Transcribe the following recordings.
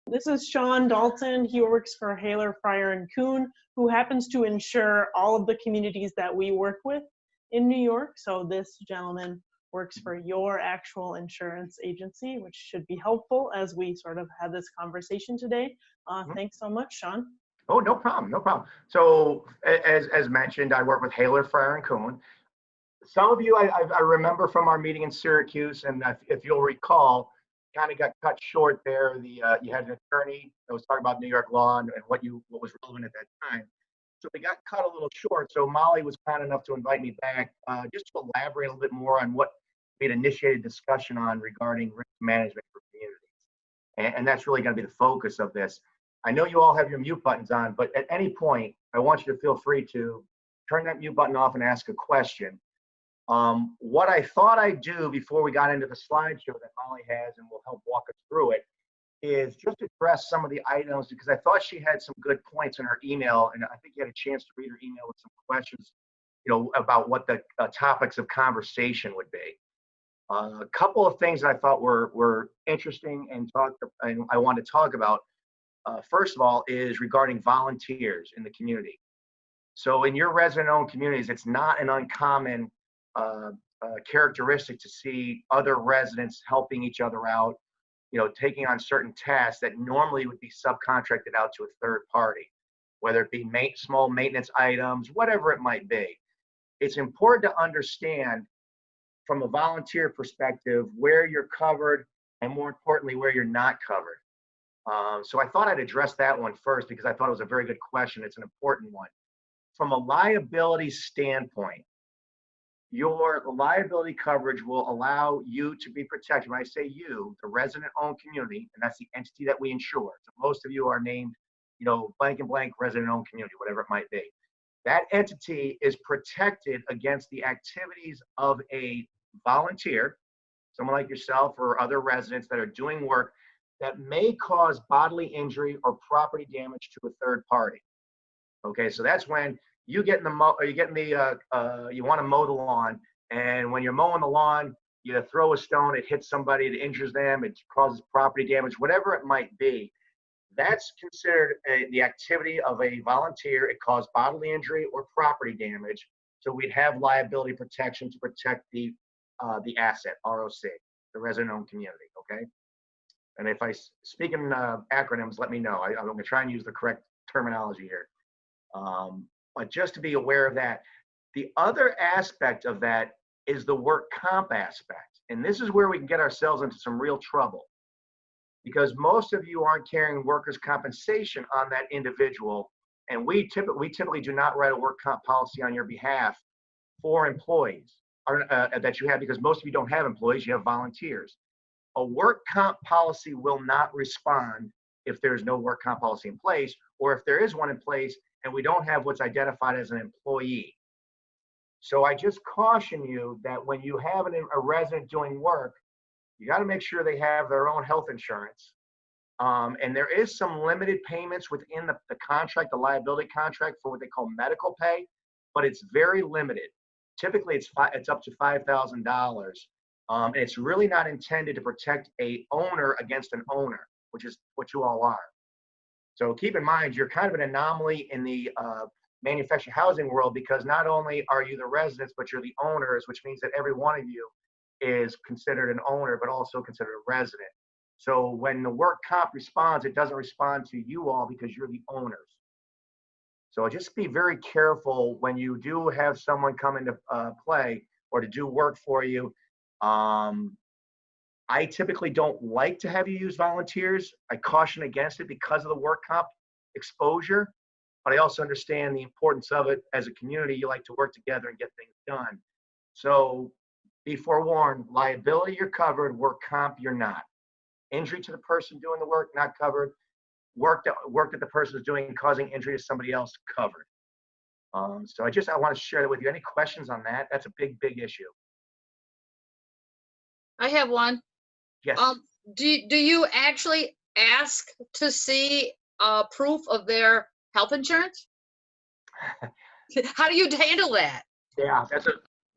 This is Sean Dalton. He works for Haylor, Freyer Coon, who happens to insure all of the communities that we work with in New York. So this gentleman works for your actual insurance agency, which should be helpful as we sort of have this conversation today. Thanks so much, Sean. Oh, no problem, no problem. So as mentioned, I work with Haylor, Freyer Coon. Some of you I remember from our meeting in Syracuse, and if you'll recall, kind of got cut short there. You had an attorney that was talking about New York law and what was relevant at that time. So we got cut a little short. So Molly was kind enough to invite me back just to elaborate a little bit more on what we had initiated discussion on regarding risk management for communities. And that's really going to be the focus of this. I know you all have your mute buttons on, but at any point, I want you to feel free to turn that mute button off and ask a question. What I thought I'd do before we got into the slideshow that Molly has and will help walk us through it is just address some of the items, because I thought she had some good points in her email, and I think you had a chance to read her email with some questions, about what the topics of conversation would be. A couple of things that I thought were interesting and I want to talk about. First of all, is regarding volunteers in the community. So in your resident-owned communities, it's not an uncommon characteristic to see other residents helping each other out, taking on certain tasks that normally would be subcontracted out to a third party, whether it be small maintenance items, whatever it might be. It's important to understand from a volunteer perspective where you're covered and, more importantly, where you're not covered. So I thought I'd address that one first because I thought it was a very good question. It's an important one. From a liability standpoint, your liability coverage will allow you to be protected. When I say you, the resident-owned community, and that's the entity that we insure. So most of you are named, blank and blank resident-owned community, whatever it might be. That entity is protected against the activities of a volunteer, someone like yourself or other residents that are doing work that may cause bodily injury or property damage to a third party. Okay, so that's when you want to mow the lawn, and when you're mowing the lawn, you throw a stone, it hits somebody, it injures them, it causes property damage, whatever it might be. That's considered the activity of a volunteer. It caused bodily injury or property damage. So we'd have liability protection to protect the asset, ROC, the resident-owned community, okay? And if I speak in acronyms, let me know. I'm going to try and use the correct terminology here. But just to be aware of that. The other aspect of that is the work comp aspect. And this is where we can get ourselves into some real trouble, because most of you aren't carrying workers' compensation on that individual. And we typically do not write a work comp policy on your behalf for employees that you have, because most of you don't have employees, you have volunteers. A work comp policy will not respond if there's no work comp policy in place, or if there is one in place and we don't have what's identified as an employee. So I just caution you that when you have a resident doing work, you got to make sure they have their own health insurance. And there is some limited payments within the contract, the liability contract, for what they call medical pay, but it's very limited. Typically, it's up to $5,000. And it's really not intended to protect a owner against an owner, which is what you all are. So keep in mind, you're kind of an anomaly in the manufactured housing world, because not only are you the residents, but you're the owners, which means that every one of you is considered an owner, but also considered a resident. So when the work comp responds, it doesn't respond to you all because you're the owners. So just be very careful when you do have someone come into play or to do work for you. I typically don't like to have you use volunteers. I caution against it because of the work comp exposure, but I also understand the importance of it. As a community, you like to work together and get things done. So be forewarned, liability, you're covered, work comp, you're not. Injury to the person doing the work, not covered. Work that the person is doing causing injury to somebody else, covered. So I want to share that with you. Any questions on that? That's a big, big issue. I have one. Yes. Do you actually ask to see proof of their health insurance? How do you handle that? Yeah,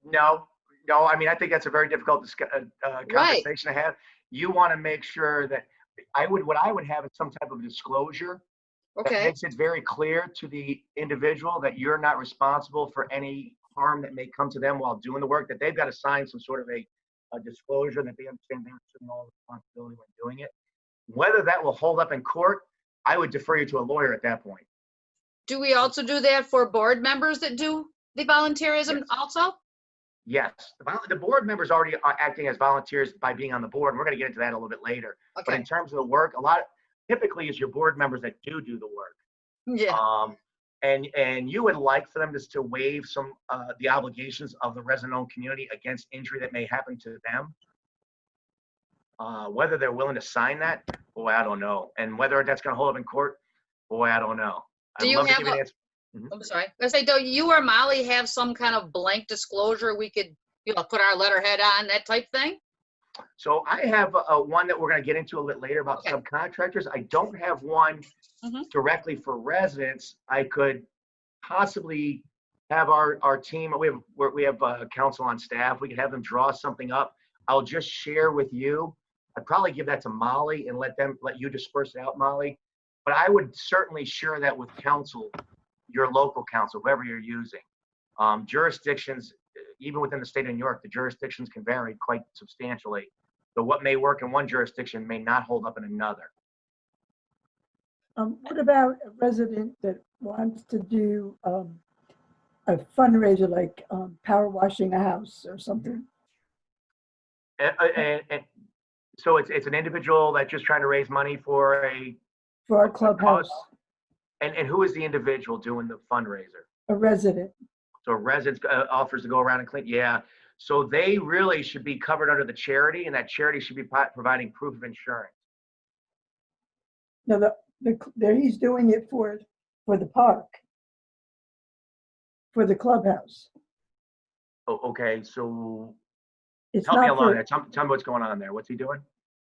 no. I mean, I think that's a very difficult conversation to have. You want to make sure that what I would have is some type of disclosure that Okay, makes it very clear to the individual that you're not responsible for any harm that may come to them while doing the work, that they've got to sign some sort of a disclosure that they understand they're assuming all the responsibility when doing it. Whether that will hold up in court, I would defer you to a lawyer at that point. do we also do that for board members that do the volunteerism Yes. also? Yes, the board members already are acting as volunteers by being on the board. And we're going to get into that a little bit later. But Okay, in terms of the work, typically is your board members that do the work. yeah, And you would like for them to waive some the obligations of the resident-owned community against injury that may happen to them. Whether they're willing to sign that, boy, I don't know. And whether that's going to hold up in court, boy, I don't know. Do I'd you love to have give you an a- answer. I'm sorry. I say, do you or Molly have some kind of blank disclosure we could, put our letterhead on, that type thing? So I have one that we're going to get into a little bit later about Okay. subcontractors. I don't have one Mhm. directly for residents. I could possibly have our team. We have counsel on staff. We could have them draw something up. I'll just share with you. I'd probably give that to Molly and let you disperse it out, Molly. But I would certainly share that with counsel, your local counsel, whoever you're using. Jurisdictions, even within the state of New York, the jurisdictions can vary quite substantially. So what may work in one jurisdiction may not hold up in another. What about a resident that wants to do a fundraiser, like power washing a house or something? And so it's an individual that's just trying to raise money for For our clubhouse, and who is the individual doing the fundraiser? a resident. So residents offers to go around and clean. Yeah. So they really should be covered under the charity, and that charity should be providing proof of insurance. No, he's doing it for the park, for the clubhouse. Oh, okay. So It's help me not along for, there. Tell me what's going on there. What's he doing?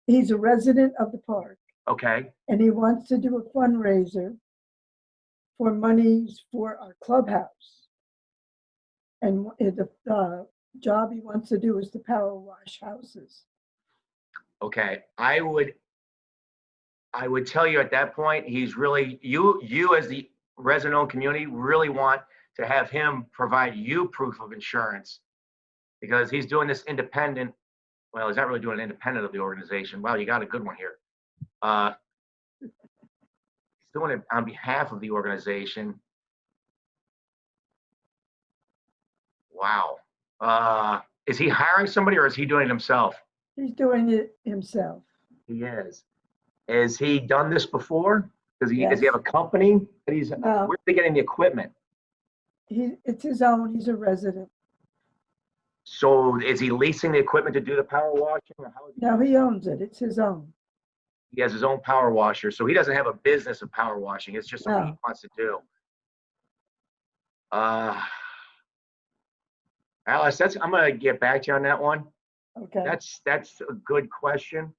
he's a resident of the park, Okay. and he wants to do a fundraiser for monies for our clubhouse. And the job he wants to do is to power wash houses. Okay. I would tell you at that point, he's really, you as the resident-owned community really want to have him provide you proof of insurance, because he's doing this independent. Well, he's not really doing it independent of the organization. Wow, you got a good one here. He's doing it on behalf of the organization. Wow. Is he hiring somebody or is he doing it himself? He's doing it himself. He is. Has he done this before? Does he Yes. have a company that he's, No. where's he getting the equipment? It's his own, he's a resident. So is he leasing the equipment to do the power washing, or how is he? No, he owns it, it's his own. He has his own power washer, so he doesn't have a business of power washing. It's just something he No. wants to do. Alice, I'm gonna get back to you on that one. Okay, That's a good question.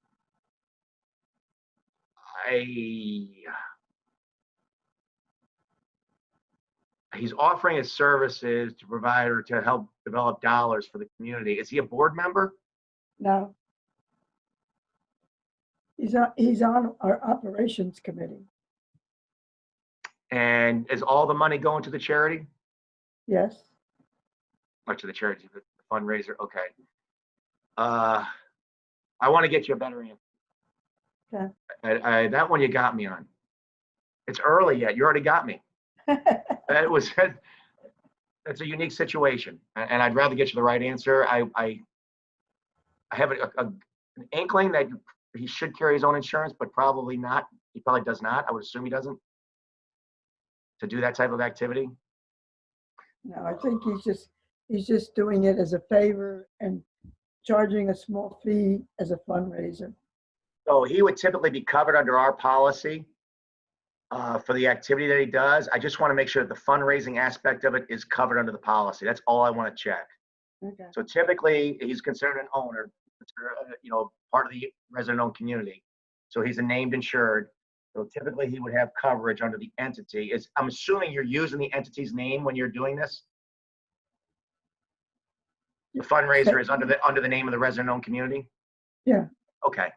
He's offering his services to provide or to help develop dollars for the community. Is he a board member? no. He's on our operations committee, And is all the money going to the charity? yes. Or to the charity, the fundraiser? Okay. I want to get you a better answer. Okay. That one you got me on. It's early yet. You already got me. That's a unique situation, and I'd rather get you the right answer. I have an inkling that he should carry his own insurance, but probably not. He probably does not. I would assume he doesn't, to do that type of activity. No, I think he's just doing it as a favor and charging a small fee as a fundraiser. So he would typically be covered under our policy for the activity that he does. I just want to make sure that the fundraising aspect of it is covered under the policy. That's all I want to check. Okay. So typically, he's considered an owner, part of the resident-owned community. So he's a named insured. So typically, he would have coverage under the entity. I'm assuming you're using the entity's name when you're doing this. The fundraiser is under the name of the resident-owned community. Yeah. Okay.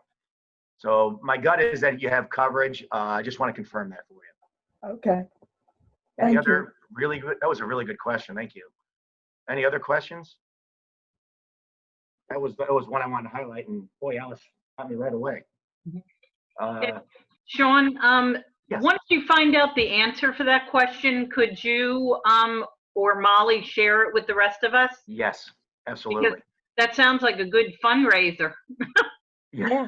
So my gut is that you have coverage. I just want to confirm that for you. Okay. Any Thank other really good? That was a really good question. Thank you. Any other questions? That was one I wanted to highlight, and boy, Alice got me right away. Sean, Yes. once you find out the answer for that question, could you or Molly share it with the rest of us? Yes, absolutely. Because that sounds like a good fundraiser. Yeah.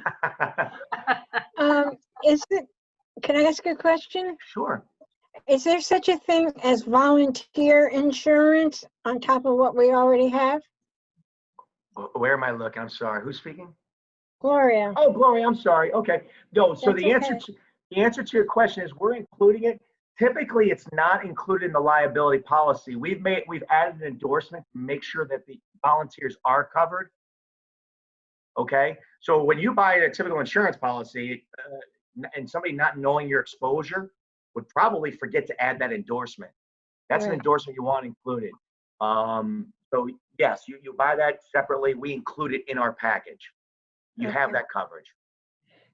Can I ask a question? Sure. Is there such a thing as volunteer insurance on top of what we already have? Where am I looking? I'm sorry. Who's speaking? Gloria. Oh, Gloria, I'm sorry. Okay. No, so That's the answer to your question is we're including it. Typically, it's not included in the liability policy. We've added an endorsement to make sure that the volunteers are covered. Okay. So when you buy a typical insurance policy and somebody not knowing your exposure would probably forget to add that endorsement. That's an Right. endorsement you want included. So yes, you buy that separately. We include it in our package. You have Okay. that coverage.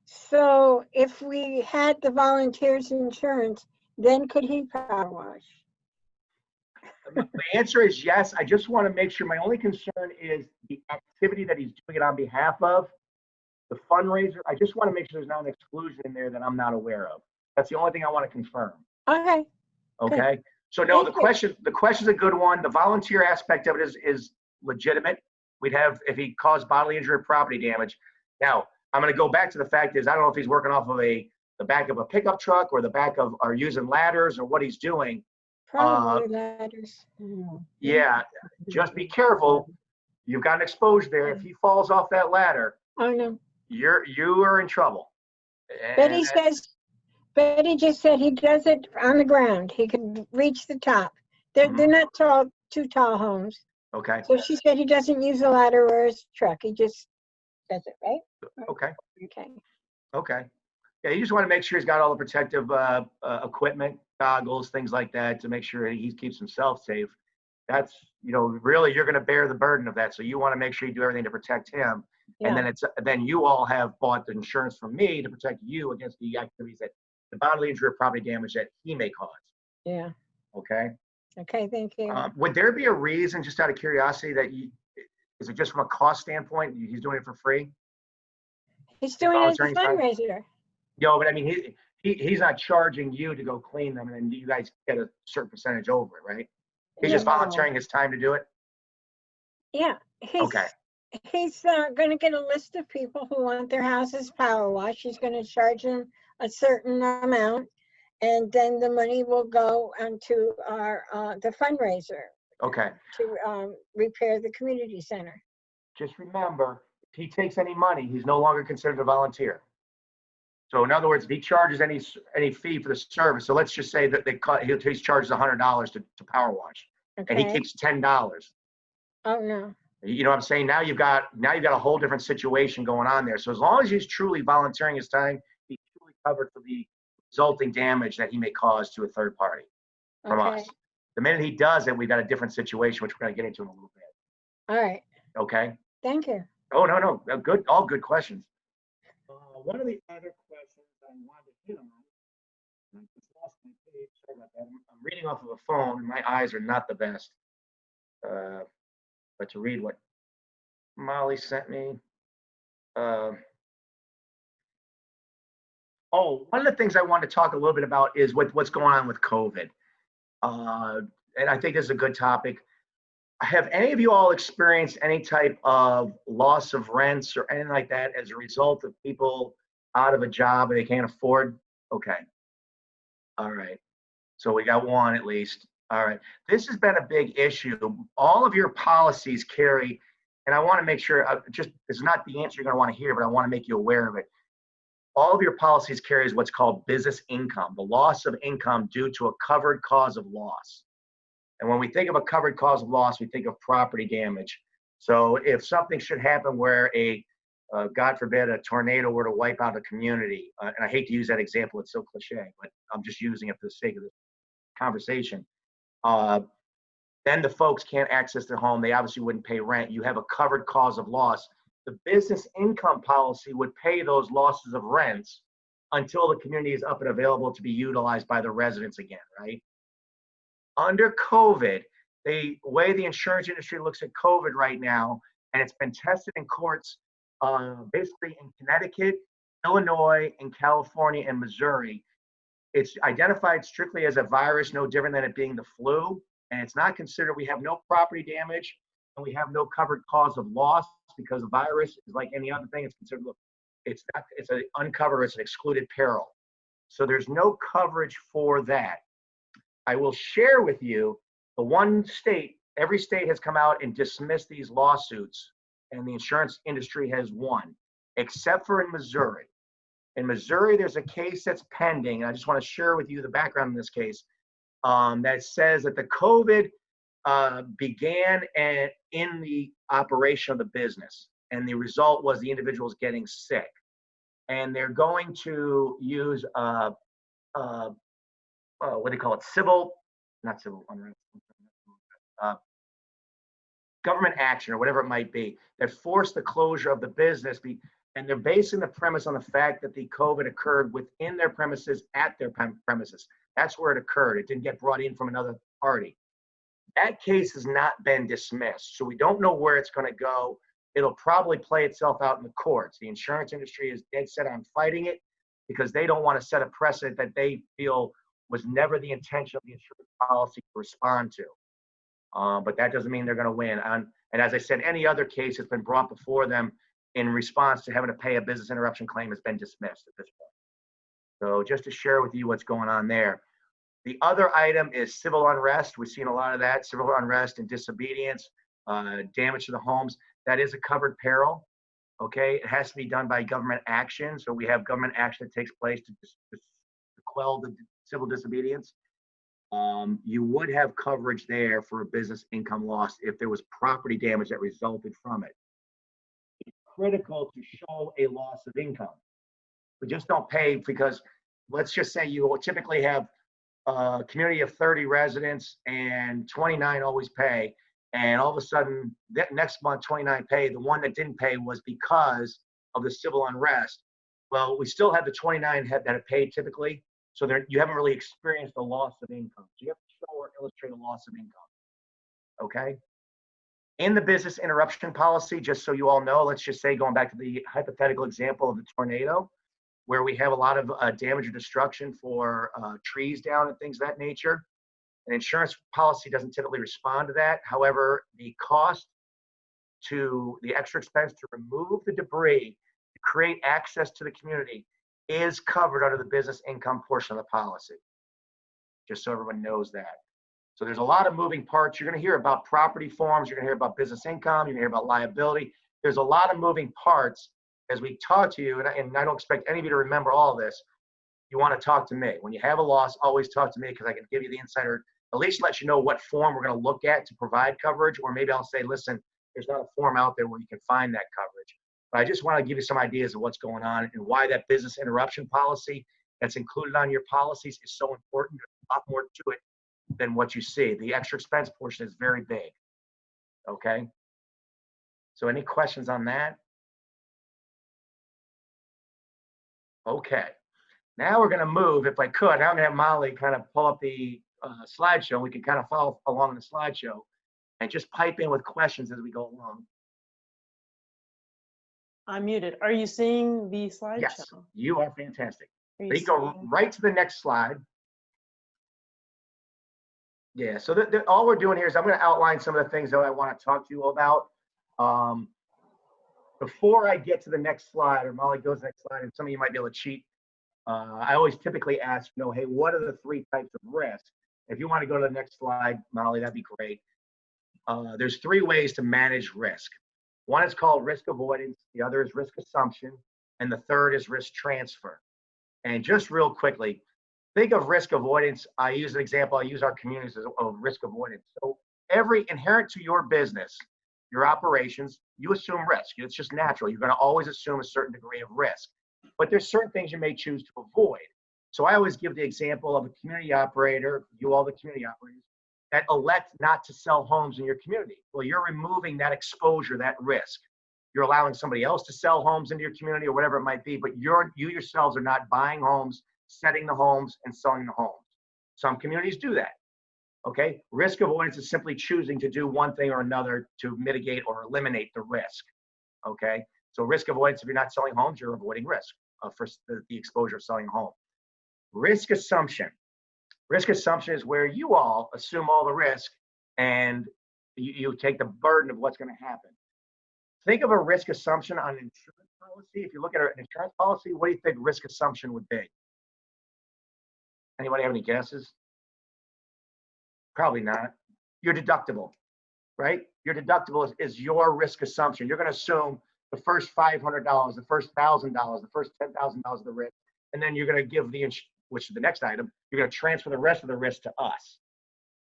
So if we had the volunteers insurance, then could he power wash? The answer is yes. I just want to make sure. My only concern is the activity that he's doing it on behalf of, the fundraiser. I just want to make sure there's not an exclusion in there that I'm not aware of. That's the only thing I want to confirm. Okay. Okay. So no, Thank the question's a good one. The volunteer aspect of it is legitimate. We'd have, if he caused bodily injury or property damage. Now, I'm going to go back to the fact is, I don't know if he's working off of the back of a pickup truck or the back of, or using ladders or what he's doing. Probably ladders. Yeah, just be careful. You've got an exposure there. If he falls off that ladder, Oh, no. you are in trouble. Betty just said he does it on the ground. He can reach the top. They're not too tall homes. Okay. So she said he doesn't use a ladder or his truck. He just does it, right? Okay. Okay. Okay. Yeah, you just want to make sure he's got all the protective equipment, goggles, things like that, to make sure he keeps himself safe. That's, really you're going to bear the burden of that. So you want to make sure you do everything to protect him. Yeah. And then you all have bought the insurance from me to protect you against the activities the bodily injury or property damage that he may cause. Yeah. Okay. Okay, thank you. Would there be a reason, just out of curiosity, is it just from a cost standpoint, he's doing it for free? He's doing it as a volunteering side? fundraiser. No, but I mean, he's not charging you to go clean them, and then you guys get a certain percentage over it, right? He's just Yeah. volunteering his time to do it? Yeah. Okay. He's going to get a list of people who want their houses power washed. He's going to charge them a certain amount, and then the money will go onto the fundraiser Okay. to repair the community center. Just remember, if he takes any money, he's no longer considered a volunteer. So in other words, if he charges any fee for the service, so let's just say that he charges $100 to power wash, and he Okay. keeps $10. Oh, no. You know what I'm saying? Now you've got a whole different situation going on there. So as long as he's truly volunteering his time, he's truly covered for the resulting damage that he may cause to a third party from Okay. us. The minute he does it, we've got a different situation, which we're going to get into in a little bit. All right. Okay. Thank you. Oh, no. Good. All good questions. One of the other questions I wanted to hit on, I just lost my page. Sorry about that. I'm reading off of a phone, and my eyes are not the best. But to read what Molly sent me. One of the things I wanted to talk a little bit about is what's going on with COVID. And I think this is a good topic. Have any of you all experienced any type of loss of rents or anything like that as a result of people out of a job and they can't afford? Okay. All right. So we got one at least. All right. This has been a big issue. All of your policies carry, and I want to make sure, it's not the answer you're going to want to hear, but I want to make you aware of it. All of your policies carries what's called business income, the loss of income due to a covered cause of loss. And when we think of a covered cause of loss, we think of property damage. So if something should happen where God forbid, a tornado were to wipe out a community, and I hate to use that example, it's so cliche, but I'm just using it for the sake of this conversation. Then the folks can't access their home. They obviously wouldn't pay rent. You have a covered cause of loss. The business income policy would pay those losses of rents until the community is up and available to be utilized by the residents again, right? Under COVID, the way the insurance industry looks at COVID right now, and it's been tested in courts basically in Connecticut, Illinois, and California, and Missouri. It's identified strictly as a virus, no different than it being the flu, and it's not considered, we have no property damage, and we have no covered cause of loss because the virus is like any other thing. It's considered, it's not, it's an uncovered, it's an excluded peril. So there's no coverage for that. I will share with you the one state, every state has come out and dismissed these lawsuits, and the insurance industry has won, except for in Missouri. In Missouri, there's a case that's pending, and I just want to share with you the background in this case, that says that the COVID began in the operation of the business, and the result was the individuals getting sick. And they're going to use, what do they call it? Not civil unrest, government action or whatever it might be, that forced the closure of the business. And they're basing the premise on the fact that the COVID occurred within their premises, at their premises. That's where it occurred. It didn't get brought in from another party. That case has not been dismissed, so we don't know where it's going to go. It'll probably play itself out in the courts. The insurance industry is dead set on fighting it because they don't want to set a precedent that they feel was never the intention of the insurance policy to respond to. But that doesn't mean they're going to win. And as I said, any other case that's been brought before them in response to having to pay a business interruption claim has been dismissed at this point. So just to share with you what's going on there. The other item is civil unrest. We've seen a lot of that, civil unrest and disobedience, damage to the homes. That is a covered peril, okay? It has to be done by government action. So we have government action that takes place to quell the civil disobedience. You would have coverage there for a business income loss if there was property damage that resulted from it. It's critical to show a loss of income. We just don't pay because, let's just say you will typically have a community of 30 residents and 29 always pay, and all of a sudden that next month 29 pay. The one that didn't pay was because of the civil unrest. Well, we still have the 29 that have paid typically, so you haven't really experienced a loss of income. So you have to show or illustrate a loss of income, okay? In the business interruption policy, just so you all know, let's just say, going back to the hypothetical example of the tornado, where we have a lot of damage or destruction for trees down and things of that nature. An insurance policy doesn't typically respond to that. However, the cost to the extra expense to remove the debris, to create access to the community, is covered under the business income portion of the policy. Just so everyone knows that. So there's a lot of moving parts. You're going to hear about property forms. You're going to hear about business income. You're going to hear about liability. There's a lot of moving parts as we talk to you, and I don't expect any of you to remember all of this. You want to talk to me. When you have a loss, always talk to me because I can give you the insider, at least let you know what form we're going to look at to provide coverage, or maybe I'll say, listen, there's not a form out there where you can find that coverage. But I just want to give you some ideas of what's going on and why that business interruption policy that's included on your policies is so important. There's a lot more to it than what you see. The extra expense portion is very big, okay? So any questions on that? Okay, now we're going to move, if I could, now I'm going to have Molly kind of pull up the slideshow. We can kind of follow along the slideshow and just pipe in with questions as we go along. I'm muted. Are you seeing the slideshow? Yes, you are fantastic. Are You go right to the next slide. Yeah, so all we're doing here is I'm going to outline some of the things that I want to talk to you about. Before I get to the next slide, or Molly goes to the next slide, and some of you might be able to cheat, I always typically ask, hey, what are the 3 types of risk? If you want to go to the next slide, Molly, that'd be great. There's 3 ways to manage risk. One is called risk avoidance, the other is risk assumption, and the third is risk transfer. And just real quickly, think of risk avoidance. I use an example, I use our communities of risk avoidance. So every inherent to your business, your operations, you assume risk. It's just natural. You're going to always assume a certain degree of risk. But there's certain things you may choose to avoid. So I always give the example of a community operator, all the community operators, that elect not to sell homes in your community. Well, you're removing that exposure, that risk. you're allowing somebody else to sell homes into your community or whatever it might be, but you yourselves are not buying homes, setting the homes, and selling the homes. Some communities do that. Okay, risk avoidance is simply choosing to do one thing or another to mitigate or eliminate the risk. Okay, so risk avoidance, if you're not selling homes, you're avoiding risk for the exposure of selling a home. Risk assumption. Risk assumption is where you all assume all the risk and you take the burden of what's going to happen. Think of a risk assumption on an insurance policy. If you look at an insurance policy, what do you think risk assumption would be? Anybody have any guesses? Probably not. Your deductible, right? Your deductible is your risk assumption. You're going to assume the first $500, the first $1,000, the first $10,000 of the risk, and then you're going to give which is the next item, you're going to transfer the rest of the risk to us.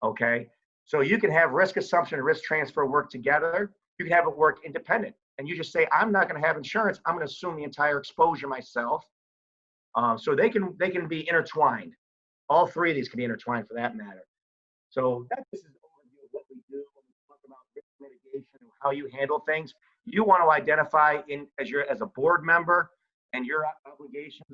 Okay? So you can have risk assumption and risk transfer work together. You can have it work independent. And you just say, I'm not going to have insurance. I'm going to assume the entire exposure myself. So they can be intertwined. All three of these can be intertwined for that matter. So that this is an overview of what we do when we talk about risk mitigation and how you handle things. You want to identify as a board member and your obligations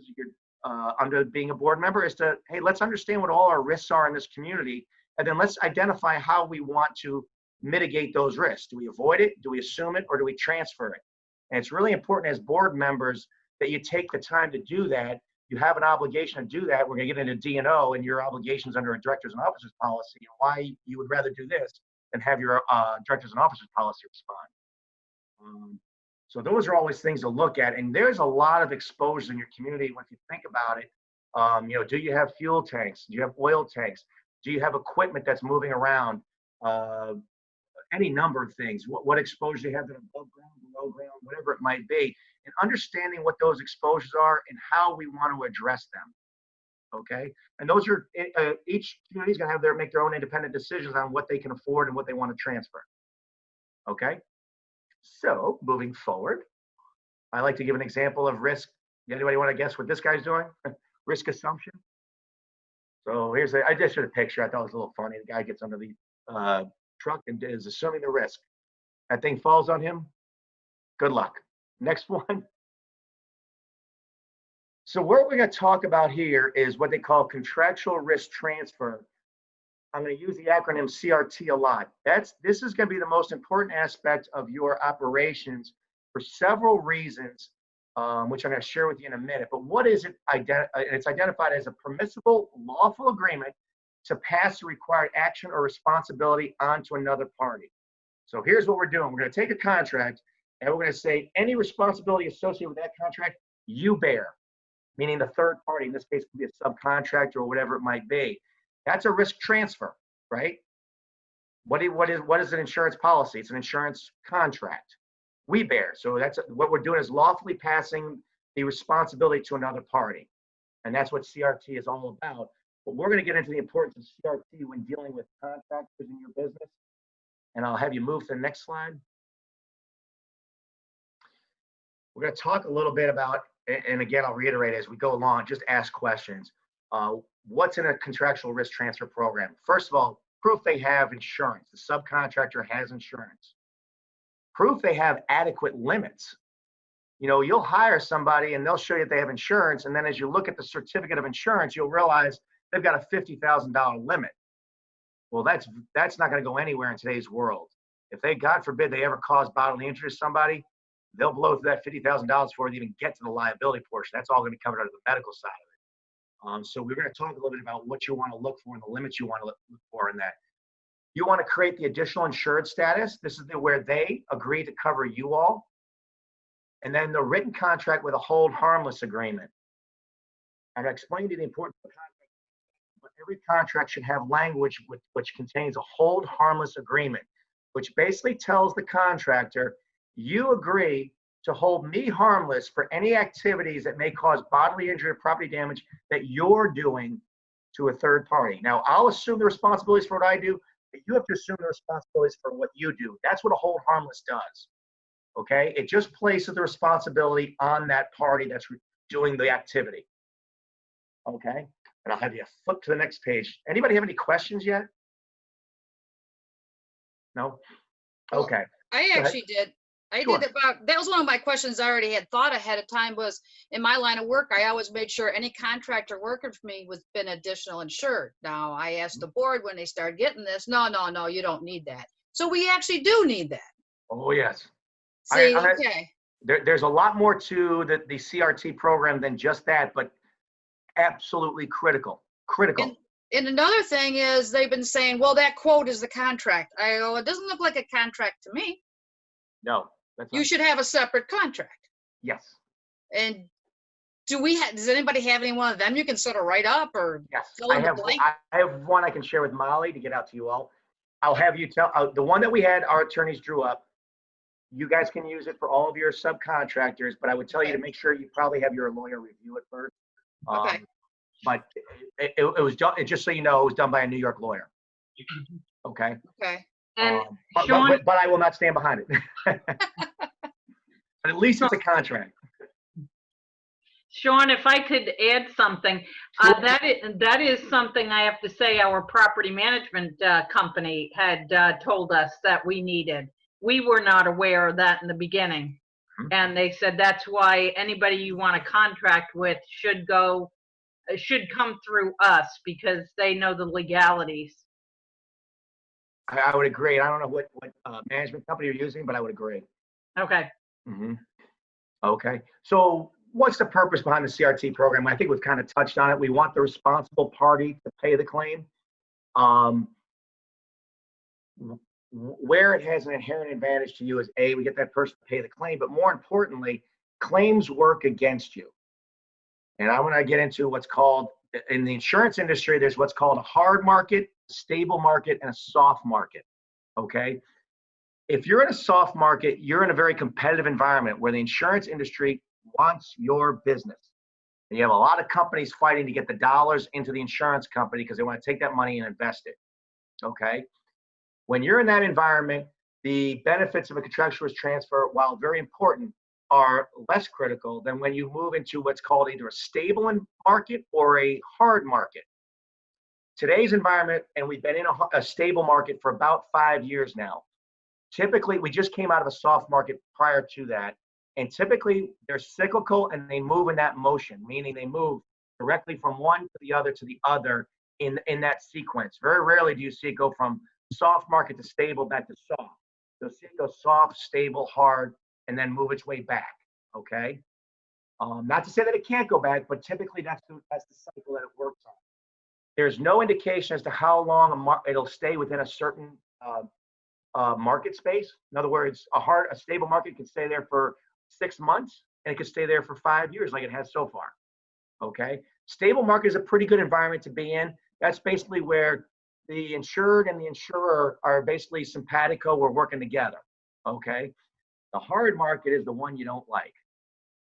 under being a board member is to, hey, let's understand what all our risks are in this community, and then let's identify how we want to mitigate those risks. Do we avoid it? Do we assume it? Or do we transfer it? And it's really important as board members that you take the time to do that. You have an obligation to do that. We're going to get into D&O and your obligations under a directors and officers policy and why you would rather do this than have your directors and officers policy respond. So those are always things to look at. And there's a lot of exposures in your community if you think about it. Do you have fuel tanks? Do you have oil tanks? Do you have equipment that's moving around? Any number of things. What exposure you have that are above ground, below ground, whatever it might be. And understanding what those exposures are and how we want to address them. Okay, and those are each community is going to have make their own independent decisions on what they can afford and what they want to transfer. Okay, so moving forward, I like to give an example of risk. Anybody want to guess what this guy's doing? Risk assumption. So I just showed a picture. I thought it was a little funny. The guy gets under the truck and is assuming the risk. That thing falls on him. Good luck. Next one. So what we're going to talk about here is what they call contractual risk transfer. I'm going to use the acronym CRT a lot. This is going to be the most important aspect of your operations for several reasons, which I'm going to share with you in a minute. But what is it? It's identified as a permissible, lawful agreement to pass the required action or responsibility onto another party. So here's what we're doing. We're going to take a contract and we're going to say any responsibility associated with that contract, you bear, meaning the third party. In this case, could be a subcontractor or whatever it might be. That's a risk transfer, right? What is an insurance policy? It's an insurance contract. We bear. So that's what we're doing is lawfully passing the responsibility to another party. And that's what CRT is all about. But we're going to get into the importance of CRT when dealing with contractors in your business. And I'll have you move to the next slide. We're going to talk a little bit about, and again, I'll reiterate as we go along, just ask questions. What's in a contractual risk transfer program? First of all, proof they have insurance. The subcontractor has insurance. Proof they have adequate limits. You'll hire somebody and they'll show you that they have insurance. And then as you look at the certificate of insurance, you'll realize they've got a $50,000 limit. Well, that's not going to go anywhere in today's world. If they, God forbid, they ever cause bodily injury to somebody, they'll blow through that $50,000 before they even get to the liability portion. That's all going to be covered under the medical side of it. So we're going to talk a little bit about what you want to look for and the limits you want to look for in that. You want to create the additional insured status. This is where they agree to cover you all. And then the written contract with a hold harmless agreement. I've explained to you the importance of the contract, but every contract should have language which contains a hold harmless agreement, which basically tells the contractor, you agree to hold me harmless for any activities that may cause bodily injury or property damage that you're doing to a third party. Now, I'll assume the responsibilities for what I do, but you have to assume the responsibilities for what you do. That's what a hold harmless does. Okay? It just places the responsibility on that party that's doing the activity. Okay? And I'll have you flip to the next page. Anybody have any questions yet? No? Okay. I actually did. I Sure. did about, that was one of my questions I already had thought ahead of time was, in my line of work, I always made sure any contractor working for me was been additional insured. Now, I asked the board when they started getting this, no, you don't need that. So we actually do need that. Oh, yes. See, I- okay. There's a lot more to the CRT program than just that, but absolutely critical. Critical. And another thing is they've been saying, well, that quote is the contract. I go, it doesn't look like a contract to me. No, that's You not. should have a separate contract. Yes. And does anybody have any one of them you can sort of write up or Yes. fill I in the have. blank? I have one I can share with Molly to get out to you all. I'll have you tell the one that we had. Our attorneys drew up. You guys can use it for all of your subcontractors, but I would tell you to make sure you probably have your lawyer review it first. Okay. But it was done. Just so you know, it was done by a New York lawyer. Okay. Okay. And But Sean, I will not stand behind it. But at least it's a contract. Sean, if I could add something, that is something I have to say our property management company had told us that we needed. We were not aware of that in the beginning. And they said that's why anybody you want to contract with should come through us because they know the legalities. I would agree. I don't know what management company you're using, but I would agree. Okay. Okay. So what's the purpose behind the CRT program? I think we've kind of touched on it. We want the responsible party to pay the claim. Where it has an inherent advantage to you is A, we get that person to pay the claim, but more importantly, claims work against you. And I want to get into what's called, in the insurance industry, there's what's called a hard market, stable market, and a soft market. Okay. If you're in a soft market, you're in a very competitive environment where the insurance industry wants your business. And you have a lot of companies fighting to get the dollars into the insurance company because they want to take that money and invest it. Okay. When you're in that environment, the benefits of a contractual risk transfer, while very important, are less critical than when you move into what's called either a stable market or a hard market. Today's environment, and we've been in a stable market for about 5 years now. Typically, we just came out of a soft market prior to that. And typically, they're cyclical and they move in that motion, meaning they move directly from one to the other in that sequence. Very rarely do you see it go from soft market to stable back to soft. You'll see it go soft, stable, hard, and then move its way back. Okay. Not to say that it can't go back, but typically that's the cycle that it works on. There's no indication as to how long it'll stay within a certain market space. In other words, a stable market can stay there for 6 months and it could stay there for 5 years like it has so far. Okay. Stable market is a pretty good environment to be in. That's basically where the insured and the insurer are basically simpatico. We're working together. Okay. The hard market is the one you don't like.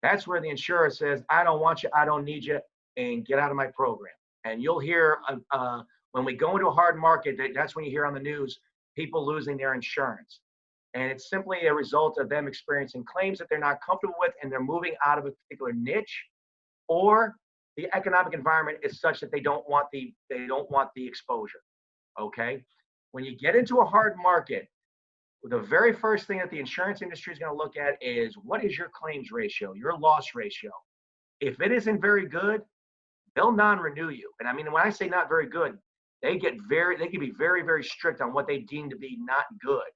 That's where the insurer says, I don't want you, I don't need you, and get out of my program. And you'll hear when we go into a hard market, that's when you hear on the news people losing their insurance. And it's simply a result of them experiencing claims that they're not comfortable with, and they're moving out of a particular niche, or the economic environment is such that they don't want the exposure. Okay. When you get into a hard market, the very first thing that the insurance industry is going to look at is what is your claims ratio, your loss ratio. If it isn't very good, they'll non-renew you. And I mean, when I say not very good, they can be very, very strict on what they deem to be not good.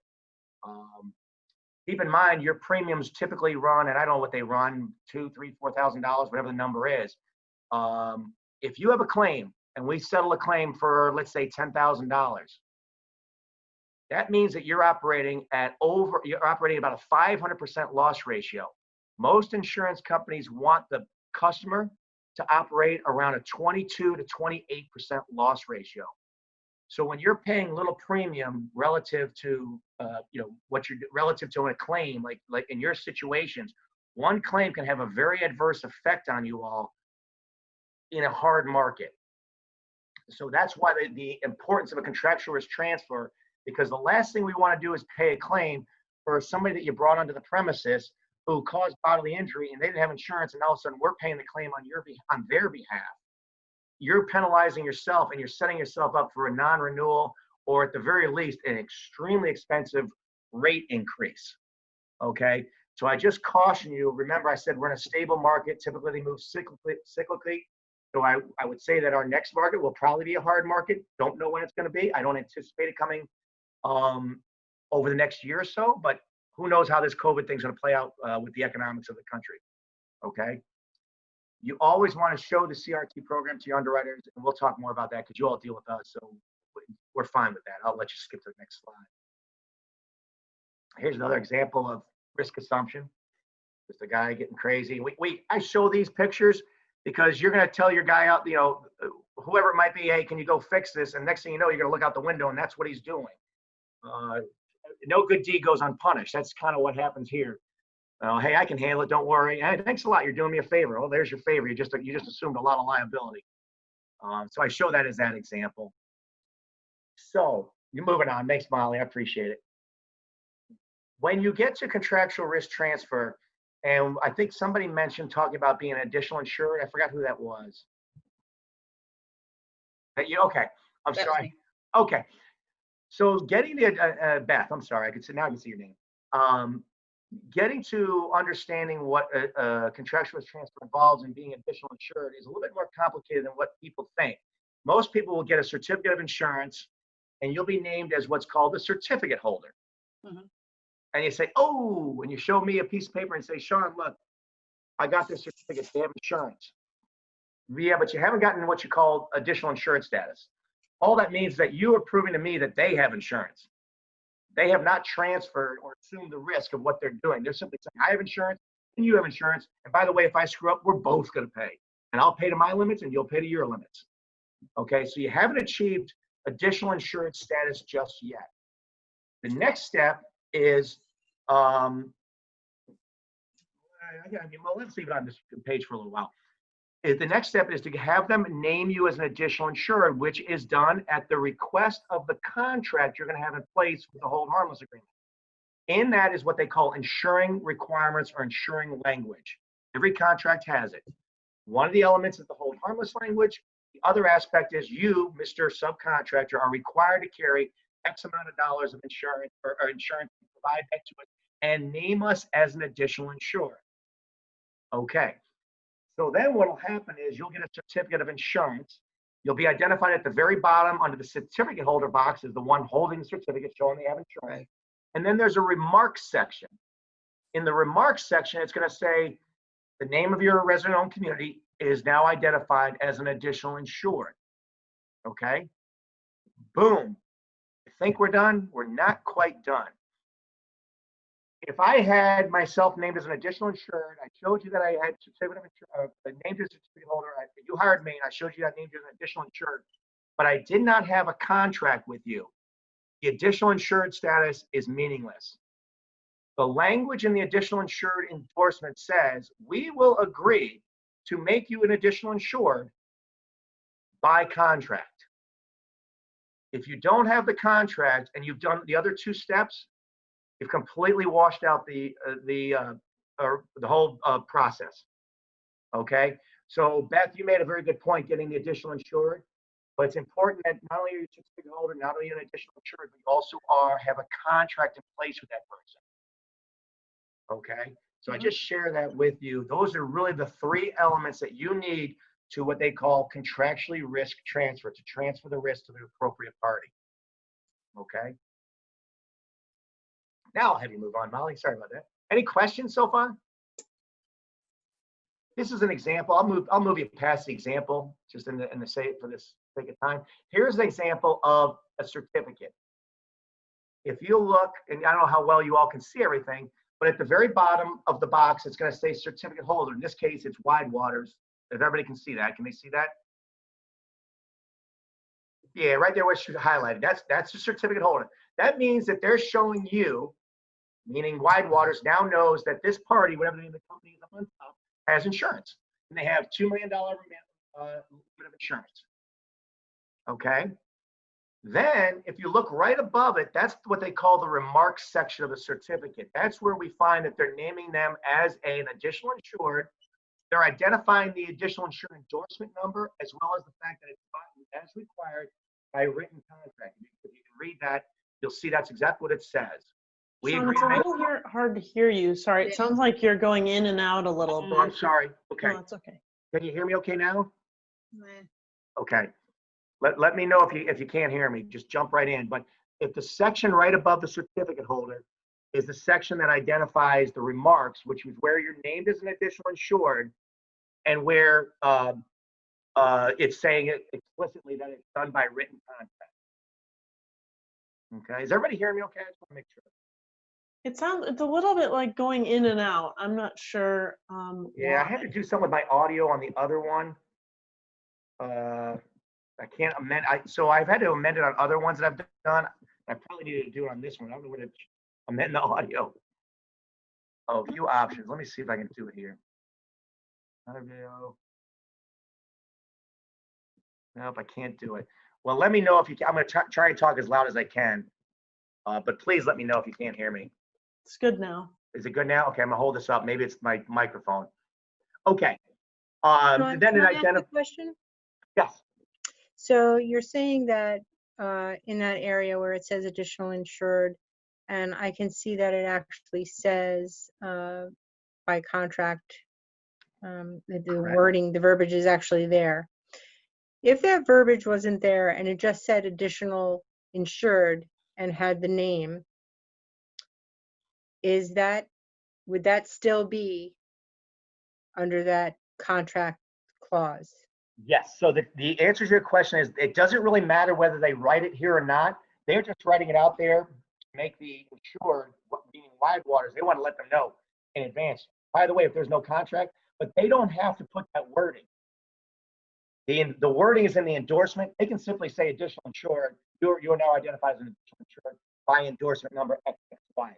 Keep in mind, your premiums typically run, and I don't know what they run, $2,000, $3,000, $4,000, whatever the number is. If you have a claim and we settle a claim for, let's say, $10,000, that means that you're operating about a 500% loss ratio. Most insurance companies want the customer to operate around a 22 to 28% loss ratio. So when you're paying little premium relative to relative to a claim, like in your situations, one claim can have a very adverse effect on you all in a hard market. So that's why the importance of a contractual risk transfer, because the last thing we want to do is pay a claim for somebody that you brought onto the premises who caused bodily injury and they didn't have insurance, and all of a sudden we're paying the claim on their behalf. You're penalizing yourself and you're setting yourself up for a non-renewal, or at the very least, an extremely expensive rate increase. Okay, so I just caution you. Remember, I said we're in a stable market. Typically, they move cyclically. So I would say that our next market will probably be a hard market. Don't know when it's going to be. I don't anticipate it coming over the next year or so, but who knows how this COVID thing's going to play out with the economics of the country. Okay. You always want to show the CRT program to your underwriters, and we'll talk more about that because you all deal with us, so we're fine with that. I'll let you skip to the next slide. Here's another example of risk assumption. Just a guy getting crazy. I show these pictures because you're going to tell your guy out, whoever it might be, hey, can you go fix this? And next thing you know, you're going to look out the window, and that's what he's doing. No good deed goes unpunished. That's kind of what happens here. Hey, I can handle it. Don't worry. Hey, thanks a lot. You're doing me a favor. Oh, there's your favor. You just assumed a lot of liability. So I show that as that example. So you're moving on. Thanks, Molly. I appreciate it. When you get to contractual risk transfer, and I think somebody mentioned talking about being an additional insured. I forgot who that was. Okay. I'm sorry. Okay. So getting the Beth, I'm sorry. Now I can see your name. Getting to understanding what contractual risk transfer involves in being additional insured is a little bit more complicated than what people think. Most people will get a certificate of insurance, and you'll be named as what's called the certificate holder. Mm-hmm. And you say, oh, when you show me a piece of paper and say, Sean, look, I got this certificate. They have insurance. Yeah, but you haven't gotten what you call additional insurance status. All that means that you are proving to me that they have insurance. They have not transferred or assumed the risk of what they're doing. They're simply saying, I have insurance and you have insurance. And by the way, if I screw up, we're both going to pay. And I'll pay to my limits and you'll pay to your limits. Okay, so you haven't achieved additional insurance status just yet. The next step is, let's leave it on this page for a little while. The next step is to have them name you as an additional insured, which is done at the request of the contract you're going to have in place with the hold harmless agreement. In that is what they call insuring requirements or insuring language. Every contract has it. One of the elements is the hold harmless language. The other aspect is you, Mr. Subcontractor, are required to carry X amount of dollars of insurance or insurance to provide that to us and name us as an additional insured. Okay. So then what will happen is you'll get a certificate of insurance. You'll be identified at the very bottom under the certificate holder box as the one holding the certificate showing they have insurance. Right. And then there's a remarks section. In the remarks section, it's going to say the name of your resident-owned community is now identified as an additional insured. Okay? Boom. You think we're done? We're not quite done. If I had myself named as an additional insured, I showed you that I had certificate of insurance, named as a certificate holder. You hired me, and I showed you that I named you as an additional insured, but I did not have a contract with you. The additional insured status is meaningless. The language in the additional insured endorsement says we will agree to make you an additional insured by contract. If you don't have the contract and you've done the other two steps, you've completely washed out the whole process. Okay, so Beth, you made a very good point getting the additional insured, but it's important that not only are you a certificate holder, not only are you an additional insured, but you also have a contract in place with that person. Okay, so I just share that with you. Those are really the three elements that you need to what they call contractually risk transfer, to transfer the risk to the appropriate party. Okay. Now I'll have you move on, Molly. Sorry about that. Any questions so far? This is an example. I'll move you past the example just in the sake for this sake of time. Here's an example of a certificate. If you look, and I don't know how well you all can see everything, but at the very bottom of the box, it's going to say certificate holder. In this case, it's Wide Waters. If everybody can see that, can they see that? Yeah, right there where it's highlighted. That's the certificate holder. That means that they're showing you, meaning Wide Waters now knows that this party, whatever the name of the company is up on top, has insurance. And they have $2 million limit of insurance. Okay? Then, if you look right above it, that's what they call the remarks section of the certificate. That's where we find that they're naming them as an additional insured. They're identifying the additional insured endorsement number, as well as the fact that it's as required by written contract. If you can read that, you'll see that's exactly what it says. We Sean, agree it's a to make- little hard to hear you. Sorry, it Yeah. sounds like you're going in and out a little Oh, I'm bit. sorry. Okay. No, it's okay. Can you hear me okay now? Meh. Okay. Let me know if you can't hear me. Just jump right in. But if the section right above the certificate holder is the section that identifies the remarks, which is where you're named as an additional insured, and where it's saying it explicitly that it's done by written contract. Okay. Is everybody hearing me okay? I just want to make sure. It's a little bit like going in and out. I'm not sure. Yeah, I had to do something with my audio on the other one. I can't amend. So I've had to amend it on other ones that I've done. I probably need to do it on this one. I don't know where to amend the audio. Oh, view options. Let me see if I can do it here. Another video. Nope, I can't do it. Well, let me know if you can. I'm going to try and talk as loud as I can. But please let me know if you can't hear me. It's good now. Is it good now? Okay, I'm going to hold this up. Maybe it's my microphone. Okay. Sean, Then can it I ask a identifies. question? Yes. So you're saying that in that area where it says additional insured, and I can see that it actually says by contract, the Correct. wording, the verbiage is actually there. If that verbiage wasn't there and it just said additional insured and had the name, would that still be under that contract clause? Yes. So the answer to your question is it doesn't really matter whether they write it here or not. They're just writing it out there to make the insured, meaning wide waters, they want to let them know in advance. By the way, if there's no contract, but they don't have to put that wording. The wording is in the endorsement. They can simply say additional insured. You're now identified as an additional insured by endorsement number XXY.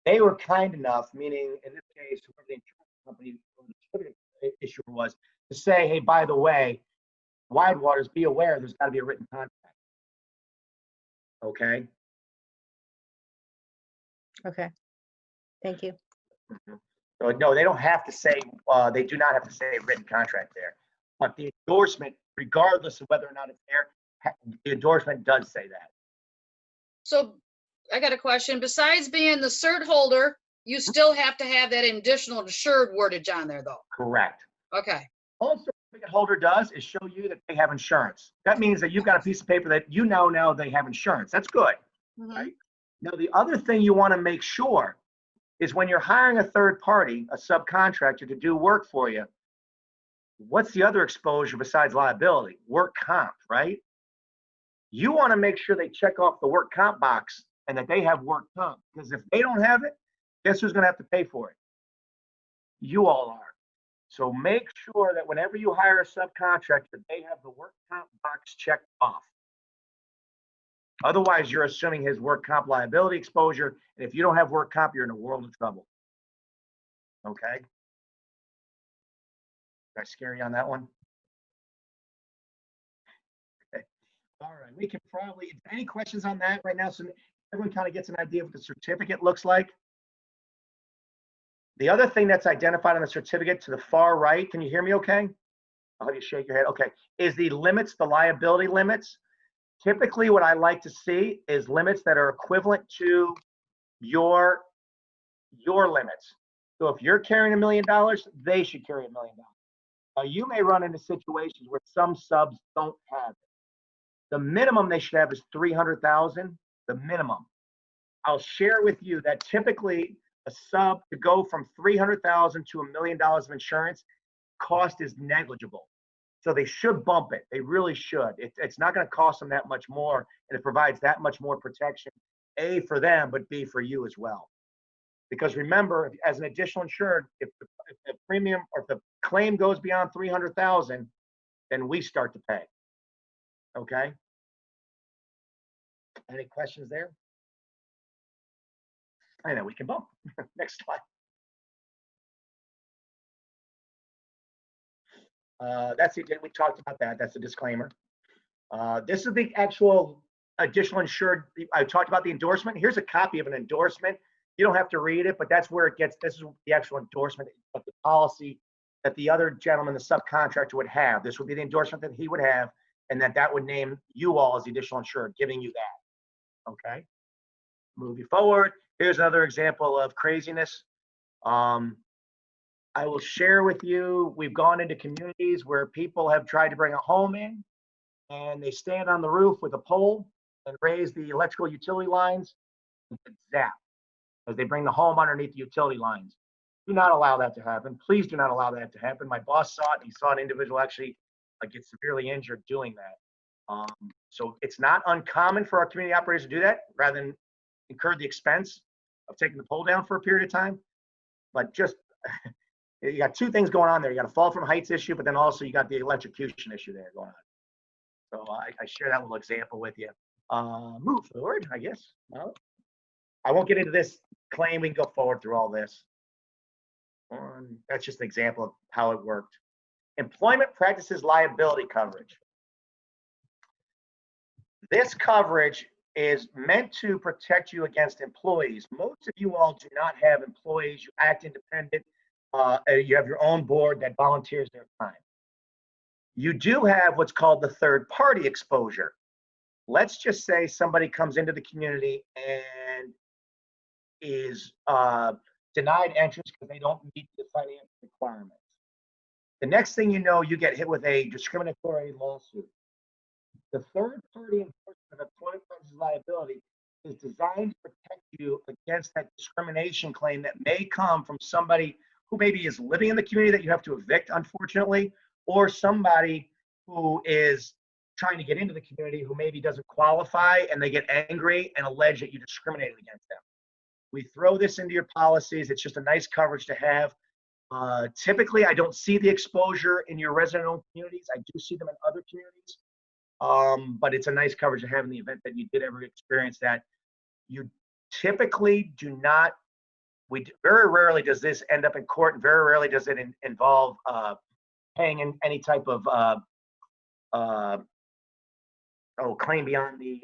They were kind enough, meaning in this case, whoever the insurance company or the certificate issuer was, to say, hey, by the way, wide waters, be aware there's got to be a written contract. Okay. Okay, thank you. So no, they don't have to say, they do not have to say written contract there. But the endorsement, regardless of whether or not it's there, the endorsement does say that. So I got a question. Besides being the cert holder, you still have to have that additional insured wordage on there though. Correct. Okay. All the certificate holder does is show you that they have insurance. That means that you've got a piece of paper that you now know they have insurance. That's good. Mhm. Right? Now, the other thing you want to make sure is when you're hiring a third party, a subcontractor, to do work for you, what's the other exposure besides liability? Work comp, right? You want to make sure they check off the work comp box and that they have work comp. Because if they don't have it, guess who's going to have to pay for it? You all are. So make sure that whenever you hire a subcontractor, they have the work comp box checked off. Otherwise, you're assuming his work comp liability exposure. And if you don't have work comp, you're in a world of trouble. Okay? Did I scare you on that one? Okay. All right. We can probably, any questions on that right now? So everyone kind of gets an idea of what the certificate looks like. The other thing that's identified on the certificate to the far right, can you hear me okay? I'll have you shake your head. Okay. Is the limits, the liability limits. Typically, what I like to see is limits that are equivalent to your limits. So if you're carrying $1 million, they should carry $1 million. Now, you may run into situations where some subs don't have it. The minimum they should have is 300,000, the minimum. I'll share with you that typically a sub to go from 300,000 to $1 million of insurance, cost is negligible. So they should bump it. They really should. It's not going to cost them that much more, and it provides that much more protection, A, for them, but B, for you as well. Because remember, as an additional insured, if the premium or if the claim goes beyond 300,000, then we start to pay. Okay? Any questions there? I know we can bump. Next slide. That's it. We talked about that. That's a disclaimer. This is the actual additional insured. I talked about the endorsement. Here's a copy of an endorsement. You don't have to read it, but that's where it gets. This is the actual endorsement of the policy that the other gentleman, the subcontractor, would have. This would be the endorsement that he would have, and that would name you all as the additional insured, giving you that. Okay. Moving forward, Here's another example of craziness. I will share with you, we've gone into communities where people have tried to bring a home in and they stand on the roof with a pole and raise the electrical utility lines and zap as they bring the home underneath the utility lines. Do not allow that to happen. Please do not allow that to happen. My boss saw it. He saw an individual actually get severely injured doing that. So it's not uncommon for our community operators to do that rather than incur the expense of taking the pole down for a period of time. But just, you got two things going on there. You got a fall from heights issue, but then also you got the electrocution issue there going on. So I share that little example with you. Move forward, I guess. No, I won't get into this claim. We can go forward through all this. That's just an example of how it worked. Employment practices liability coverage. This coverage is meant to protect you against employees. Most of you all do not have employees. You act independent. You have your own board that volunteers their time. You do have what's called the third party exposure. Let's just say somebody comes into the community and is denied entrance because they don't meet the financial requirements. The next thing you know, you get hit with a discriminatory lawsuit. The third party enforcement of employment practices liability is designed to protect you against that discrimination claim that may come from somebody who maybe is living in the community that you have to evict, unfortunately, or somebody who is trying to get into the community who maybe doesn't qualify and they get angry and allege that you discriminated against them. We throw this into your policies. It's just a nice coverage to have. Typically, I don't see the exposure in your resident-owned communities. I do see them in other communities, but it's a nice coverage to have in the event that you did ever experience that. You typically do not, very rarely does this end up in court, and very rarely does it involve paying in any type of claim beyond the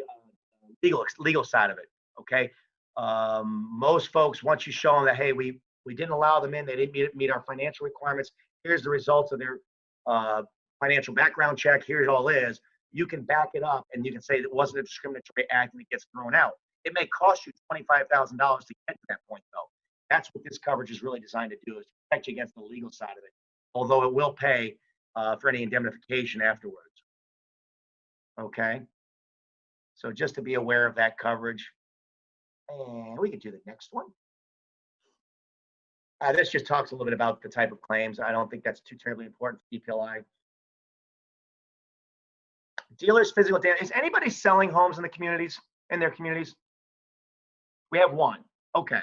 legal side of it, okay? Most folks, once you show them that, hey, we didn't allow them in, they didn't meet our financial requirements, here's the results of their financial background check, here's all it is, you can back it up and you can say it wasn't a discriminatory act and it gets thrown out. It may cost you $25,000 to get to that point, though. That's what this coverage is really designed to do, is to protect you against the legal side of it, although it will pay for any indemnification afterwards. Okay, so just to be aware of that coverage. And we can do the next one. This just talks a little bit about the type of claims. I don't think that's too terribly important for DPLI. Dealers physical damage. Is anybody selling homes in the communities, in their communities? We have one. Okay.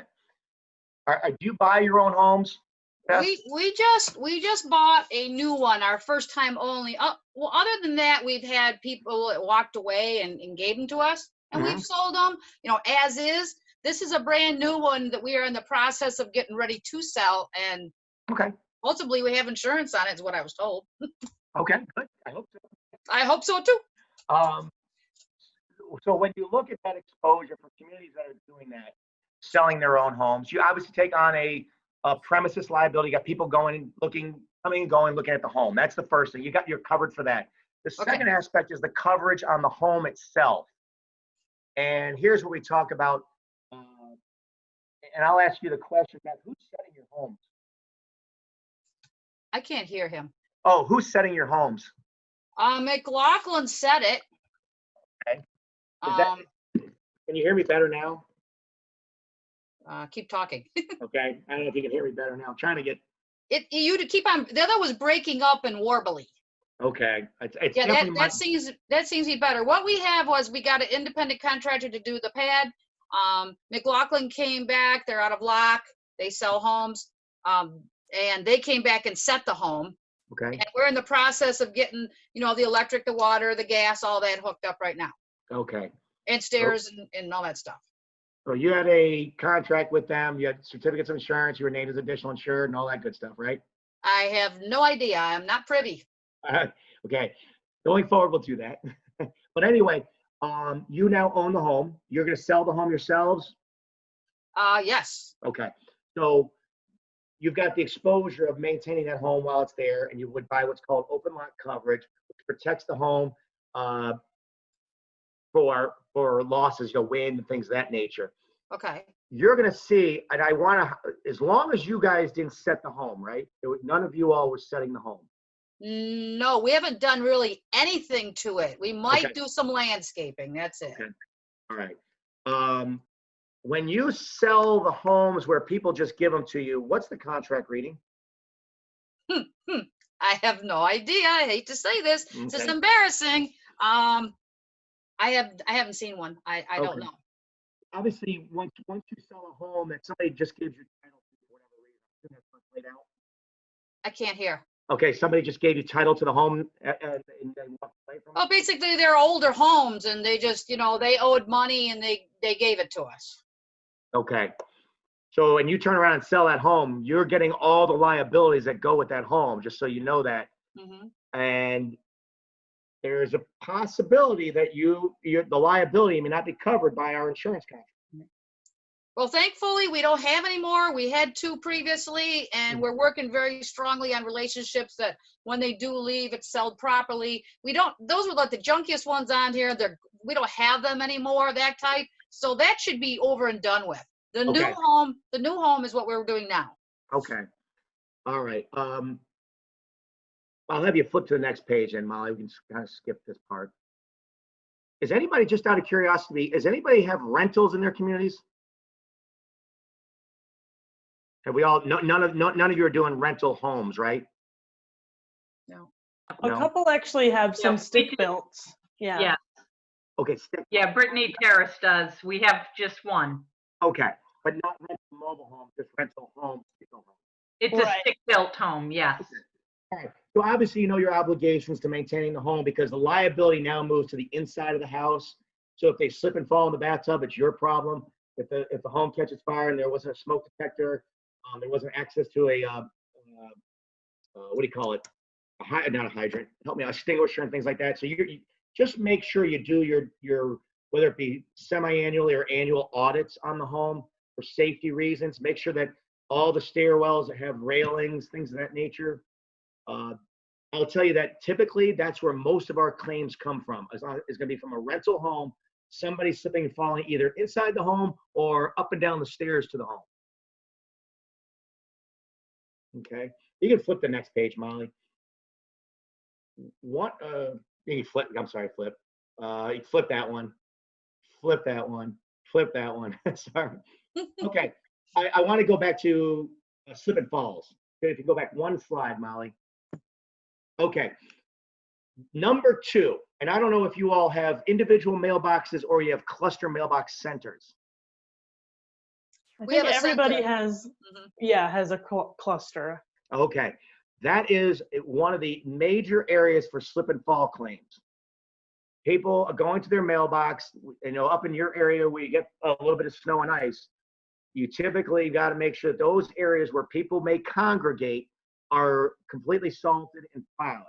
Do you buy your own homes? Beth? We just bought a new one, our first time only. Well, other than that, we've had people that walked away and gave them to us, and we've sold them, as is. This is a brand new one that we are in the process of getting ready to sell, and okay, possibly we have insurance on it, is what I was told. Okay, good. I hope so. I hope so too. So when you look at that exposure for communities that are doing that, selling their own homes, you obviously take on a premises liability. You got people coming and going, looking at the home. That's the first thing. You're covered for that. The second aspect is the coverage on the home itself. And here's what we talk about. And I'll ask you the question, Beth, who's setting your homes? I can't hear him. Oh, who's setting your homes? McLaughlin said it. Okay. Can you hear me better now? Keep talking. Okay. I don't know if you can hear me better now. I'm trying to get you to keep on. The other was breaking up and warbly. Okay. It's yeah, that seems to be better. What we have was we got an independent contractor to do the pad. McLaughlin came back. They're out of Lock. They sell homes. And they came back and set the home. Okay. And we're in the process of getting, the electric, the water, the gas, all that hooked up right now. Okay. And stairs and all that stuff. So you had a contract with them. You had certificates of insurance. You were named as additional insured and all that good stuff, right? I have no idea. I'm not privy. Okay. Going forward, we'll do that. But anyway, you now own the home. You're going to sell the home yourselves? Yes. Okay. So you've got the exposure of maintaining that home while it's there, and you would buy what's called open lot coverage, which protects the home for losses, wind and things of that nature. Okay. you're going to see, and I want to, as long as you guys didn't set the home, right? None of you all were setting the home. No, we haven't done really anything to it. We might Okay. do some landscaping. That's it. Okay. All right. When you sell the homes where people just give them to you, what's the contract reading? I have no idea. I hate to say this. It's just Okay. embarrassing. I haven't seen one. I don't Okay. know. Obviously, once you sell a home that somebody just gives you title to for whatever reason, I think that's what's laid out. I can't hear. Okay, somebody just gave you title to the home and they walked away from it? Well, basically, they're older homes, and they just, they owed money, and they gave it to us. Okay. So when you turn around and sell that home, you're getting all the liabilities that go with that home, just so you know that. Mm-hmm. And there's a possibility that the liability may not be covered by our insurance contract. Well, thankfully, we don't have any more. We had 2 previously, and we're working very strongly on relationships that when they do leave, it's sold properly. Those were like the junkiest ones on here. We don't have them anymore, that type. So that should be over and done with. The Okay. new home is what we're doing now. Okay. All right. I'll have you flip to the next page, and Molly, we can kind of skip this part. Is anybody, just out of curiosity, does anybody have rentals in their communities? Have we all? None of you are doing rental homes, right? No. A couple actually have some we stick do. built. Yeah. Yeah, Okay. yeah, Brittany Terrace does. We have just one. Okay, but not rental mobile home, just rental home. It's a Right. stick-built home, yes. All right. So obviously, you know your obligations to maintaining the home, because the liability now moves to the inside of the house. So if they slip and fall in the bathtub, it's your problem. If the home catches fire and there wasn't a smoke detector, there wasn't access to a what do you call it? Not a hydrant. Help me, a extinguisher and things like that. So you just make sure you do your whether it be semi-annually or annual audits on the home for safety reasons. Make sure that all the stairwells that have railings, things of that nature. I'll tell you that typically that's where most of our claims come from. Is going to be from a rental home, somebody slipping and falling either inside the home or up and down the stairs to the home. Okay, you can flip the next page, Molly. You can flip. I'm sorry, flip. You flip that one. Flip that one. Flip that one. Sorry. Okay, I want to go back to slip and falls. Okay, if you go back one slide, Molly. Okay. Number 2, and I don't know if you all have individual mailboxes or you have cluster mailbox centers. I We think have a everybody center. has, Mhm. has a cluster. Okay, that is one of the major areas for slip and fall claims. People are going to their mailbox, up in your area where you get a little bit of snow and ice. You typically got to make sure that those areas where people may congregate are completely salted and filed.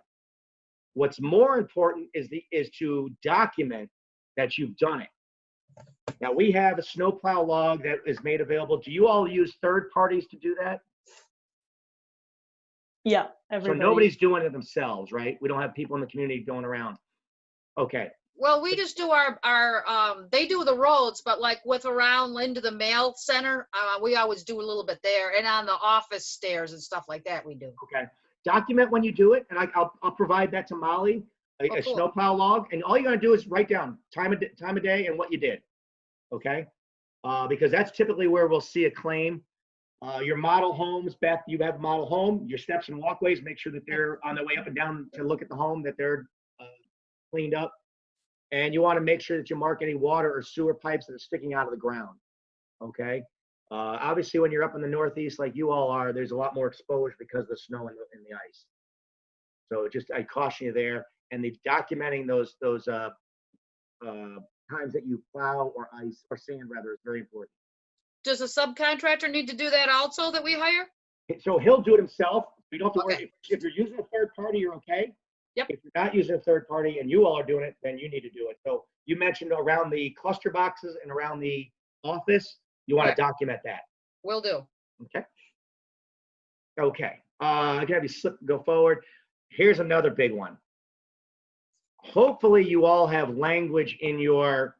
What's more important is to document that you've done it. Now, we have a snowplow log that is made available. Do you all use third parties to do that? Yeah, So everybody. nobody's doing it themselves, right? We don't have people in the community going around. Okay. Well, we just do they do the roads, but like around into the mail center, we always do a little bit there, and on the office stairs and stuff like that we do. Okay. Document when you do it, and I'll provide that to Molly, a cool. snowplow log, and all you gotta do is write down time of day and what you did. Okay. Because that's typically where we'll see a claim. Your model homes, Beth, you have a model home, your steps and walkways, make sure that they're on their way up and down to look at the home, that they're cleaned up. And you want to make sure that you mark any water or sewer pipes that are sticking out of the ground. Okay. Obviously, when you're up in the Northeast like you all are, there's a lot more exposure because of the snow and the ice. So I caution you there. And the documenting those times that you plow or ice or sand rather is very important. Does a subcontractor need to do that also that we hire? So he'll do it himself. You don't have to Okay. worry. If you're using a third party, you're okay. Yep. If you're not using a third party and you all are doing it, then you need to do it. So you mentioned around the cluster boxes and around the office, you want to document that. Will do. Okay. Okay. I can have you go forward. Here's another big one. Hopefully you all have language in your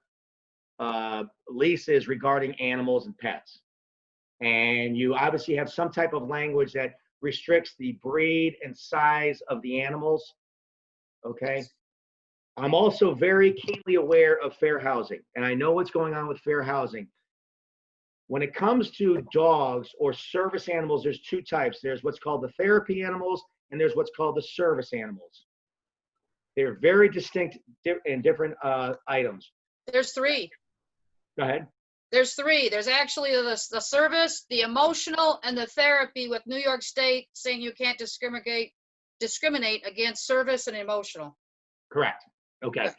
leases regarding animals and pets. And you obviously have some type of language that restricts the breed and size of the animals. Okay. I'm also very keenly aware of fair housing, and I know what's going on with fair housing. When it comes to dogs or service animals, there's two types. There's what's called the therapy animals, and there's what's called the service animals. They're very distinct and different items. There's three. Go ahead. There's three. There's actually the service, the emotional, and the therapy, with New York State saying you can't discriminate against service and emotional. Correct. Okay. Yeah.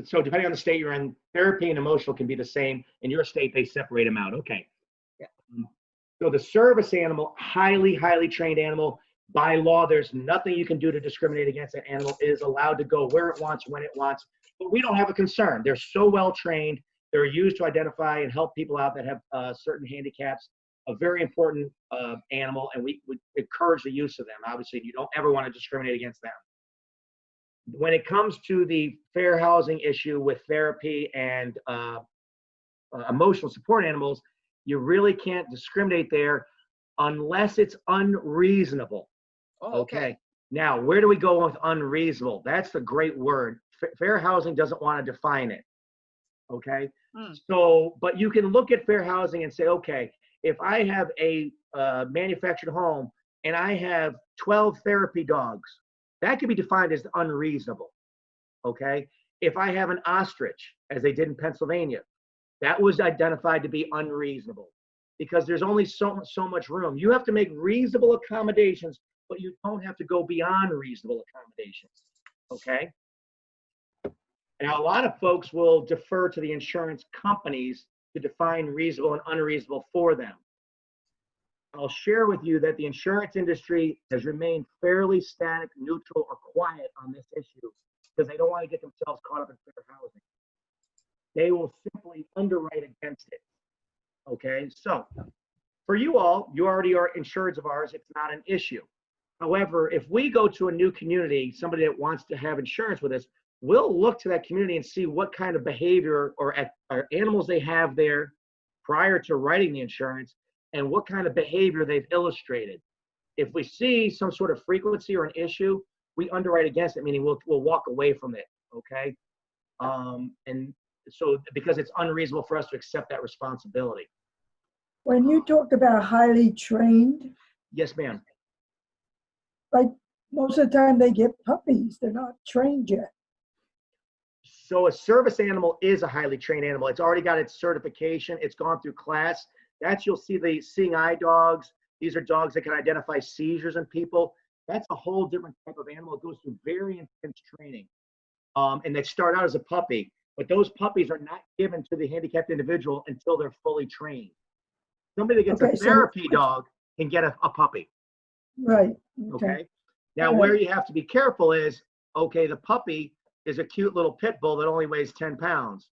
So depending on the state you're in, therapy and emotional can be the same. In your state, they separate them out. Okay. Yeah. So the service animal, highly, highly trained animal. By law, there's nothing you can do to discriminate against that animal. It is allowed to go where it wants, when it wants. But we don't have a concern. They're so well trained. They're used to identify and help people out that have certain handicaps. A very important animal, and we encourage the use of them. Obviously, you don't ever want to discriminate against them. When it comes to the fair housing issue with therapy and emotional support animals, you really can't discriminate there unless it's unreasonable. Oh, Okay. Now, where do we go with unreasonable? That's the great word. Fair housing doesn't want to define it. Okay. So, but you can look at fair housing and say, okay, if I have a manufactured home and I have 12 therapy dogs, that can be defined as unreasonable. Okay. If I have an ostrich, as they did in Pennsylvania, that was identified to be unreasonable because there's only so much room. You have to make reasonable accommodations, but you don't have to go beyond reasonable accommodations. Okay. Now, a lot of folks will defer to the insurance companies to define reasonable and unreasonable for them. I'll share with you that the insurance industry has remained fairly static, neutral, or quiet on this issue because they don't want to get themselves caught up in fair housing. They will simply underwrite against it. Okay, so for you all, you already are insureds of ours. It's not an issue. However, if we go to a new community, somebody that wants to have insurance with us, we'll look to that community and see what kind of behavior or animals they have there prior to writing the insurance and what kind of behavior they've illustrated. If we see some sort of frequency or an issue, we underwrite against it, meaning we'll walk away from it, okay? And so because it's unreasonable for us to accept that responsibility. When you talk about highly trained, Yes, ma'am. like most of the time they get puppies, they're not trained yet. So a service animal is a highly trained animal. It's already got its certification. It's gone through class. That's, you'll see the seeing eye dogs. These are dogs that can identify seizures in people. That's a whole different type of animal. It goes through very intense training. And they start out as a puppy, but those puppies are not given to the handicapped individual until they're fully trained. Somebody that gets Okay, a so- therapy dog can get a puppy. Right. Okay. Now, All right. where you have to be careful is, okay, the puppy is a cute little pit bull that only weighs 10 pounds.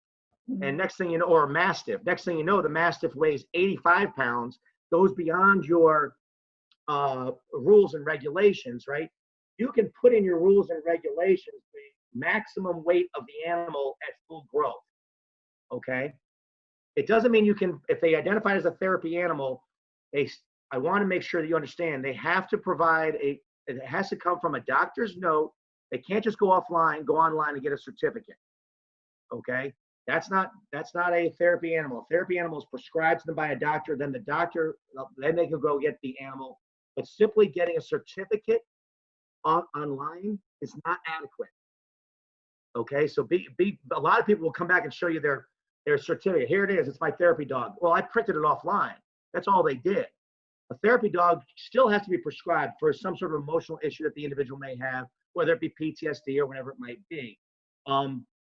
And next thing you know, or a mastiff, next thing you know, the mastiff weighs 85 pounds, goes beyond your rules and regulations, right? You can put in your rules and regulations the maximum weight of the animal at full growth, okay? It doesn't mean you can, if they identify as a therapy animal, I want to make sure that you understand, they have to provide it has to come from a doctor's note. They can't just go online and get a certificate, okay? That's not a therapy animal. A therapy animal is prescribed to them by a doctor, then they can go get the animal. But simply getting a certificate online is not adequate. Okay, so a lot of people will come back and show you their certificate. Here it is, it's my therapy dog. Well, I printed it offline. That's all they did. A therapy dog still has to be prescribed for some sort of emotional issue that the individual may have, whether it be PTSD or whatever it might be.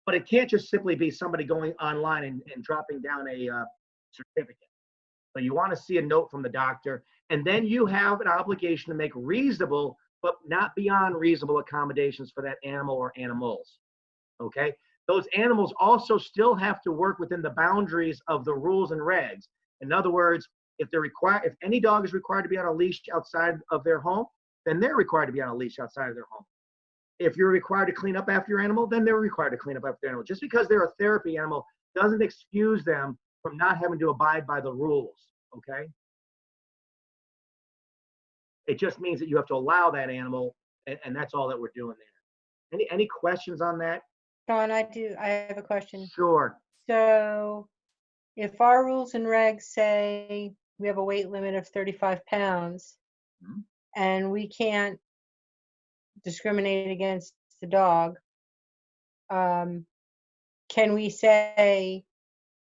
But it can't just simply be somebody going online and dropping down a certificate. So you want to see a note from the doctor, and then you have an obligation to make reasonable, but not beyond reasonable accommodations for that animal or animals. Okay? Those animals also still have to work within the boundaries of the rules and regs. In other words, if any dog is required to be on a leash outside of their home, then they're required to be on a leash outside of their home. If you're required to clean up after your animal, then they're required to clean up after their animal. Just because they're a therapy animal doesn't excuse them from not having to abide by the rules, okay? It just means that you have to allow that animal, and that's all that we're doing there. Any questions on that? Sean, I have a question. Sure. So if our rules and regs say we have a weight limit of 35 pounds Mhm. and we can't discriminate against the dog, can we say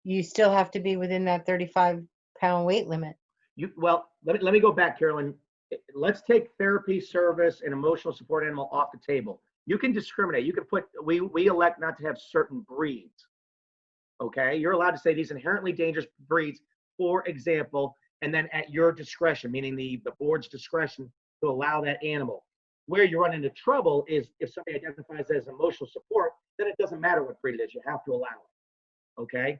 you still have to be within that 35-pound weight limit? Well, let me go back, Carolyn. Let's take therapy, service, and emotional support animal off the table. You can discriminate. You can put, we elect not to have certain breeds. Okay, you're allowed to say these inherently dangerous breeds, for example, and then at your discretion, meaning the board's discretion to allow that animal. Where you run into trouble is if somebody identifies as emotional support, then it doesn't matter what breed it is, you have to allow it. Okay.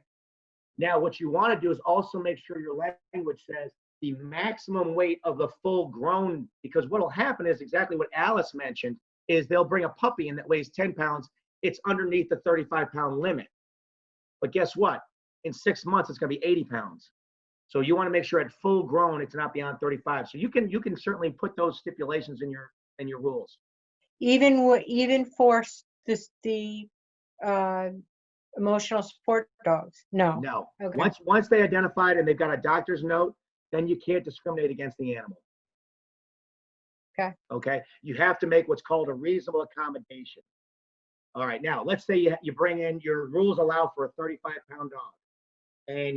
Now, what you want to do is also make sure your language says the maximum weight of the full grown, because what will happen is exactly what Alice mentioned, is they'll bring a puppy in that weighs 10 pounds. It's underneath the 35-pound limit. But guess what? In 6 months, it's going to be 80 pounds. So you want to make sure at full grown, it's not beyond 35. So you can certainly put those stipulations in your rules. Even for the emotional support dogs? No. No. Okay. Once they identified and they've got a doctor's note, then you can't discriminate against the animal. Okay. Okay. You have to make what's called a reasonable accommodation. All right. Now, let's say you bring in, your rules allow for a 35-pound dog, and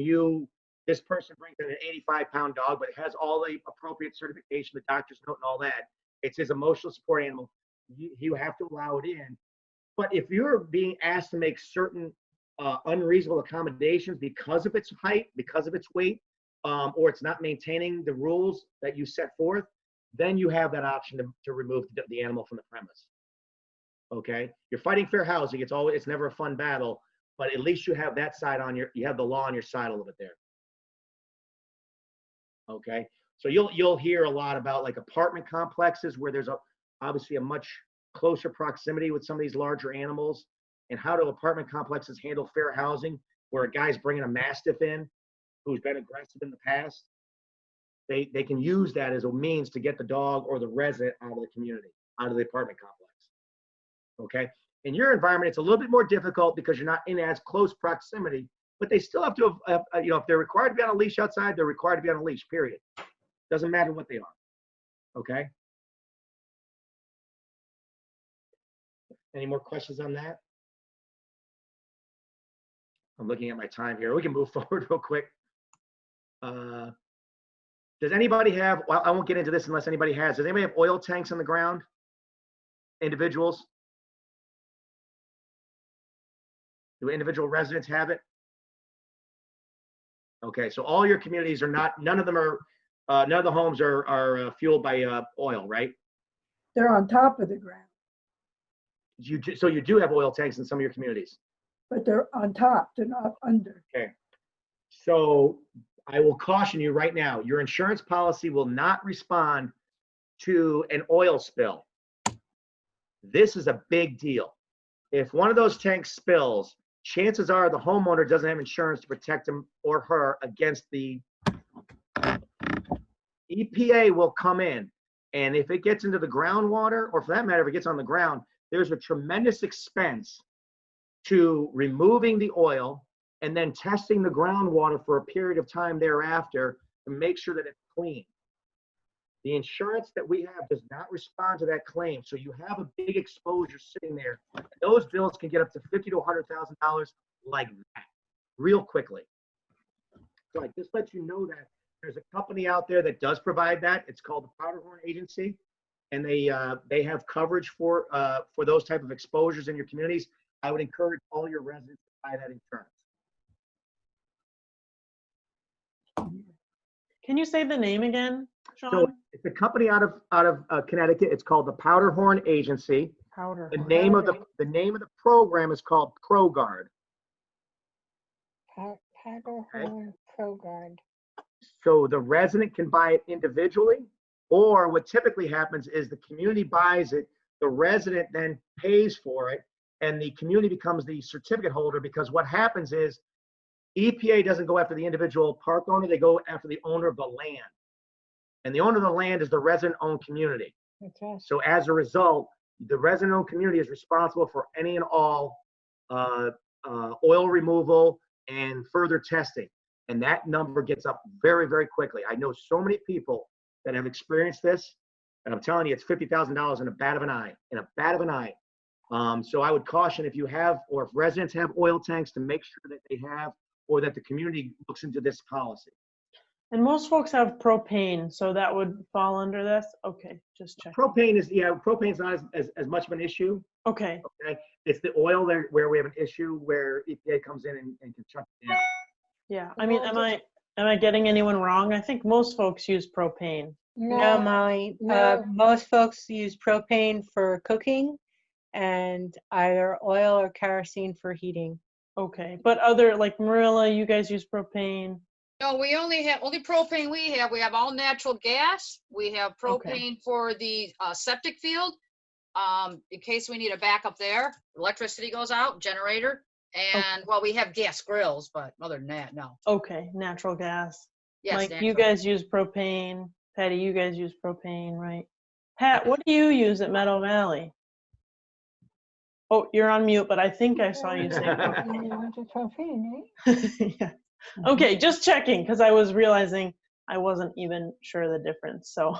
this person brings in an 85-pound dog, but it has all the appropriate certification, the doctor's note, and all that. It's his emotional support animal. You have to allow it in. But if you're being asked to make certain unreasonable accommodations because of its height, because of its weight, or it's not maintaining the rules that you set forth, then you have that option to remove the animal from the premise. Okay, you're fighting fair housing. It's never a fun battle, but at least you have that side you have the law on your side a little bit there. Okay, so you'll hear a lot about like apartment complexes where there's obviously a much closer proximity with some of these larger animals, and how do apartment complexes handle fair housing where a guy's bringing a mastiff in who's been aggressive in the past. They can use that as a means to get the dog or the resident out of the community, out of the apartment complex. Okay, in your environment, it's a little bit more difficult because you're not in as close proximity, but they still have to have, if they're required to be on a leash outside, they're required to be on a leash, period. Doesn't matter what they are. Okay. Any more questions on that? I'm looking at my time here. We can move forward real quick. Does anybody have, well, I won't get into this unless anybody has. Does anybody have oil tanks on the ground? Individuals? Do individual residents have it? Okay, so all your communities are not, none of them are, none of the homes are fueled by oil, right? They're on top of the ground, So you do have oil tanks in some of your communities? but they're on top, they're not under. Okay. So I will caution you right now, your insurance policy will not respond to an oil spill. This is a big deal. If one of those tanks spills, chances are the homeowner doesn't have insurance to protect him or her against the EPA will come in. And if it gets into the groundwater, or for that matter, if it gets on the ground, there's a tremendous expense to removing the oil and then testing the groundwater for a period of time thereafter to make sure that it's clean. The insurance that we have does not respond to that claim. So you have a big exposure sitting there. Those bills can get up to $50,000 to $100,000 like that, real quickly. So I just let you know that there's a company out there that does provide that. It's called the Powderhorn Agency, and they have coverage for those type of exposures in your communities. I would encourage all your residents to buy that insurance. Can you say the name again, Sean? So it's a company out of Connecticut. It's called the Powderhorn Agency. Powder. The name of the program is called ProGuard. Powderhorn ProGuard. So the resident can buy it individually, or what typically happens is the community buys it, the resident then pays for it, and the community becomes the certificate holder, because what happens is EPA doesn't go after the individual park owner, they go after the owner of the land. And the owner of the land is the resident-owned community. Okay. So as a result, the resident-owned community is responsible for any and all oil removal and further testing. And that number gets up very, very quickly. I know so many people that have experienced this, and I'm telling you, it's $50,000 in a bat of an eye, So I would caution if you have, or if residents have oil tanks, to make sure that they have, or that the community looks into this policy. And most folks have propane, so that would fall under this? Okay, just check. Propane's not as much of an issue. Okay, Okay, it's the oil there where we have an issue where EPA comes in and can shut it down. yeah. I mean, am I getting anyone wrong? I think most folks use propane. No, Molly. no. Most folks use propane for cooking and either oil or kerosene for heating. Okay, but other, like Marilla, you guys use propane? No, we only propane we have. We have all natural gas. We have propane for the septic field. In case we need a backup there, electricity goes out, generator. And well, we have gas grills, but other than that, no. Okay, natural gas. Yes, Mike, natural. you guys use propane. Patty, you guys use propane, right? Pat, what do you use at Meadow Valley? Oh, you're on mute, but I think I saw you say propane. Yeah. Okay, just checking, because I was realizing I wasn't even sure the difference. So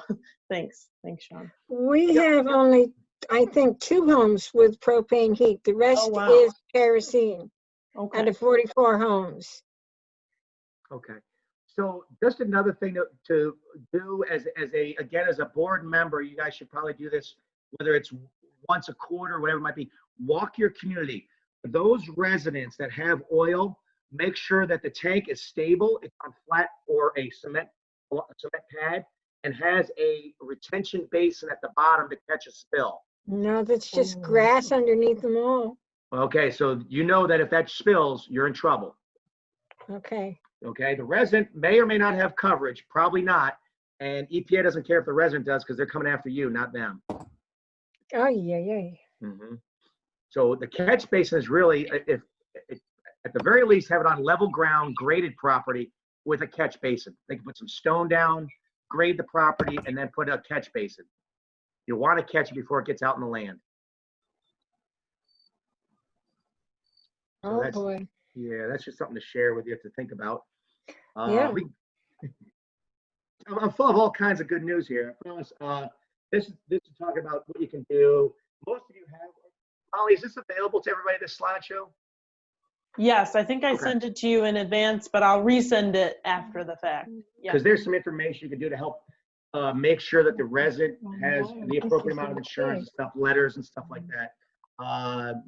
thanks, Sean. We have only, I think, 2 homes with propane heat. The rest wow. is kerosene out Okay. of 44 homes. Okay. So just another thing to do as a board member, you guys should probably do this, whether it's once a quarter, whatever it might be. Walk your community. Those residents that have oil, make sure that the tank is stable, it's on flat or a cement pad, and has a retention basin at the bottom to catch a spill. No, that's just grass underneath them all. Okay, so you know that if that spills, you're in trouble. Okay. Okay, the resident may or may not have coverage, probably not, and EPA doesn't care if the resident does because they're coming after you, not them. Oh, yeah. Mm-hmm. So the catch basin is really, if at the very least, have it on level ground, graded property with a catch basin. They can put some stone down, grade the property, and then put a catch basin. You want to catch it before it gets out in the land. So Oh, boy. Yeah, that's just something to share with you to think about. Yeah. I'm full of all kinds of good news here. I promise. This is talking about what you can do. Most of you have. Molly, is this available to everybody, this slideshow? Yes, I think I Okay. sent it to you in advance, but I'll resend it after the fact. Yeah. Because there's some information you can do to help make sure that the resident has the appropriate amount of insurance and stuff, letters and stuff like that.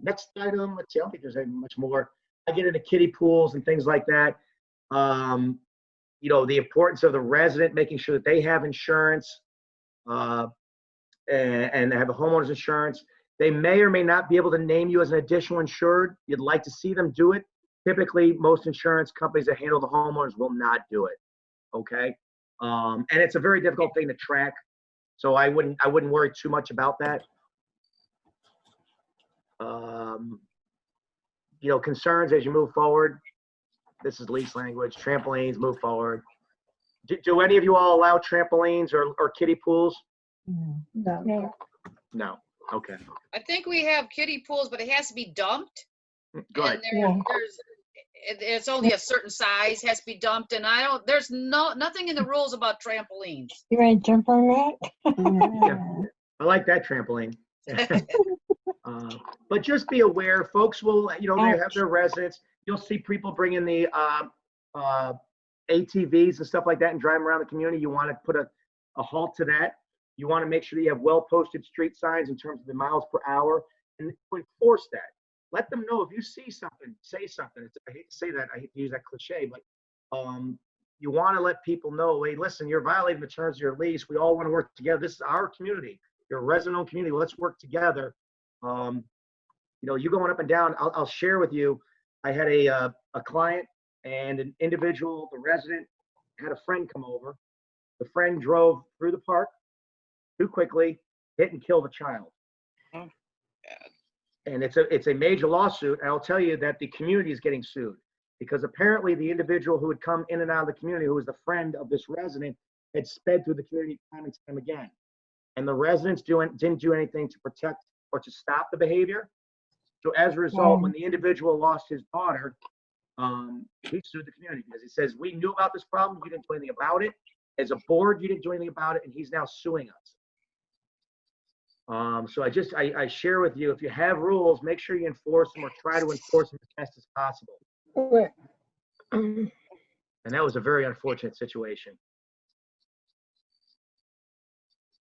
Next item, let's see, I don't think there's any much more. I get into kiddie pools and things like that. The importance of the resident, making sure that they have insurance and they have a homeowner's insurance. They may or may not be able to name you as an additional insured. You'd like to see them do it. Typically, most insurance companies that handle the homeowners will not do it. Okay, and it's a very difficult thing to track, so I wouldn't worry too much about that. Concerns as you move forward. This is leased language. Trampolines, move forward. Do any of you all allow trampolines or kiddie pools? No. No. Okay. I think we have kiddie pools, but it has to be dumped. Go ahead. And it's only a certain size has to be dumped, and there's nothing in the rules about trampolines. You ready to jump on that? Yeah. I like that trampoline. But just be aware, folks will, they have their residents. You'll see people bringing the ATVs and stuff like that and driving around the community. You want to put a halt to that. You want to make sure that you have well-posted street signs in terms of the miles per hour and enforce that. Let them know if you see something, say something. I hate to say that, I hate to use that cliche, but you want to let people know, hey, listen, you're violating the terms of your lease. We all want to work together. This is our community. You're a resident community. Well, let's work together. You going up and down. I'll share with you. I had a client and an individual, the resident, had a friend come over. The friend drove through the park too quickly, hit and killed a child. Oh, God. And it's a major lawsuit. And I'll tell you that the community is getting sued. because apparently the individual who had come in and out of the community, who was the friend of this resident, had sped through the community time and time again. And the residents didn't do anything to protect or to stop the behavior. So as a result, when the individual lost his daughter, he sued the community because he says, we knew about this problem, you didn't do anything about it. As a board, you didn't do anything about it, and he's now suing us. So I share with you, if you have rules, make sure you enforce them or try to enforce them as best as possible. Right. And that was a very unfortunate situation.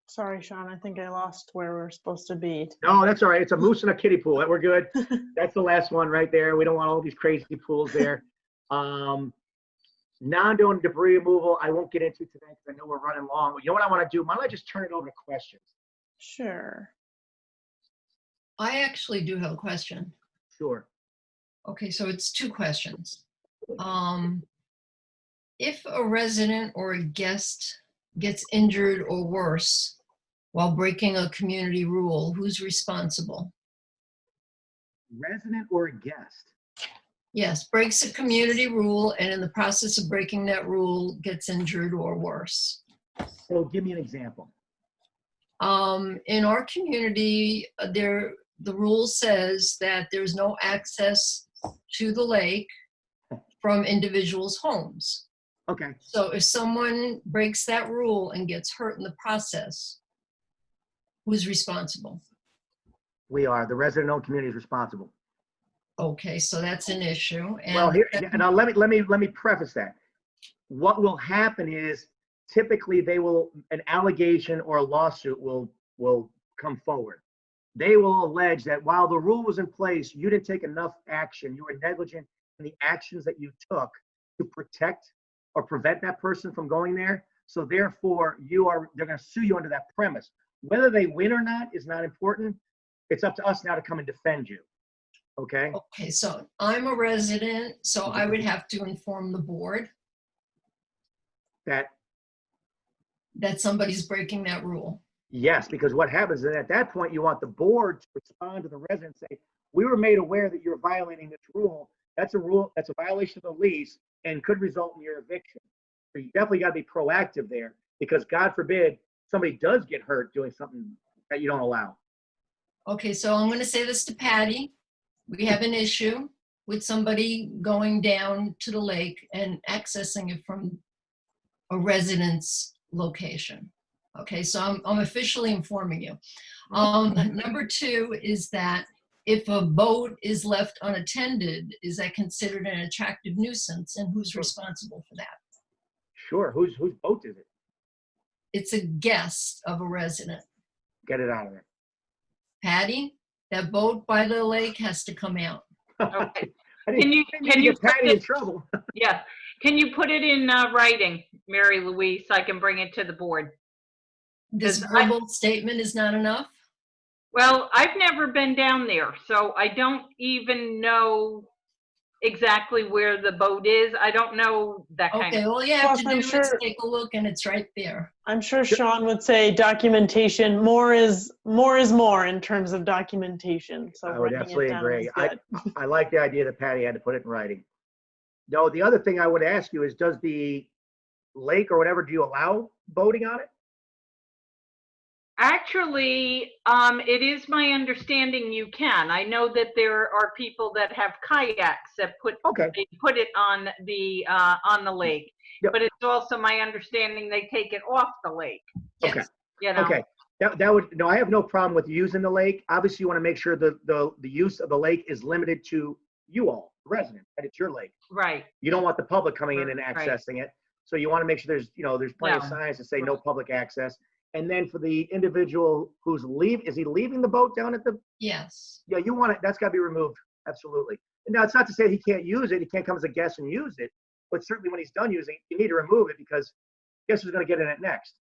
Sorry, Sean, I think I lost where we're supposed to be. No, that's all right. It's a moose and a kiddie pool. We're good. That's the last one right there. We don't want all these crazy pools there. Non-doing debris removal, I won't get into today because I know we're running long. You know what I want to do? Why don't I just turn it over to questions? Sure. I actually do have a question. Sure. Okay, so it's two questions. If a resident or a guest gets injured or worse while breaking a community rule, who's responsible? Resident or a guest? Yes, breaks a community rule and in the process of breaking that rule gets injured or worse. So give me an example. In our community, the rule says that there's no access to the lake from individuals' homes. Okay. So if someone breaks that rule and gets hurt in the process, who's responsible? We are. The resident-owned community is responsible. Okay, so that's an issue. And Well, here, and now let me preface that. What will happen is typically an allegation or a lawsuit will come forward. They will allege that while the rule was in place, you didn't take enough action. You were negligent in the actions that you took to protect or prevent that person from going there. So therefore, they're going to sue you under that premise. Whether they win or not is not important. It's up to us now to come and defend you. Okay? Okay, so I'm a resident, so I would have to inform the board That somebody's breaking that rule. Yes, because what happens is at that point, you want the board to respond to the resident and say, we were made aware that you're violating this rule. That's a rule, that's a violation of the lease and could result in your eviction. So you definitely got to be proactive there because God forbid somebody does get hurt doing something that you don't allow. Okay, so I'm going to say this to Patty. We have an issue with somebody going down to the lake and accessing it from a residence location. Okay, so I'm officially informing you. Number two is that if a boat is left unattended, is that considered an attractive nuisance, and who's responsible for that? Sure. Whose boat is it? It's a guest of a resident. Get it out of there. Patty, that boat by the lake has to come out. Okay. Can you get Patty in trouble? Yeah. Can you put it in writing, Mary Louise, so I can bring it to the board? This verbal statement is not enough? Well, I've never been down there, so I don't even know exactly where the boat is. I don't know that kind Okay, of. all you have Plus, to I'm do is sure- take a look and it's right there. I'm sure Sean would say documentation, more is more in terms of documentation. So I would writing it absolutely down agree. is good. I like the idea that Patty had to put it in writing. No, the other thing I would ask you is, does the lake or whatever, do you allow boating on it? Actually, it is my understanding you can. I know that there are people that have kayaks that Okay. they put it on the lake. Yep. But it's also my understanding they take it off the lake. Yes. Okay. You know. Okay. That would, no, I have no problem with using the lake. Obviously, you want to make sure the use of the lake is limited to you all, residents, that it's your lake. Right. You don't want the public coming in and Right. accessing it. So you want to make sure there's plenty of No. signs to say no public access. And then for the individual who's is he leaving the boat down at the, Yes. yeah, you want it, that's got to be removed. Absolutely. And now it's not to say he can't use it. He can't come as a guest and use it. But certainly when he's done using it, you need to remove it because guess who's going to get in it next?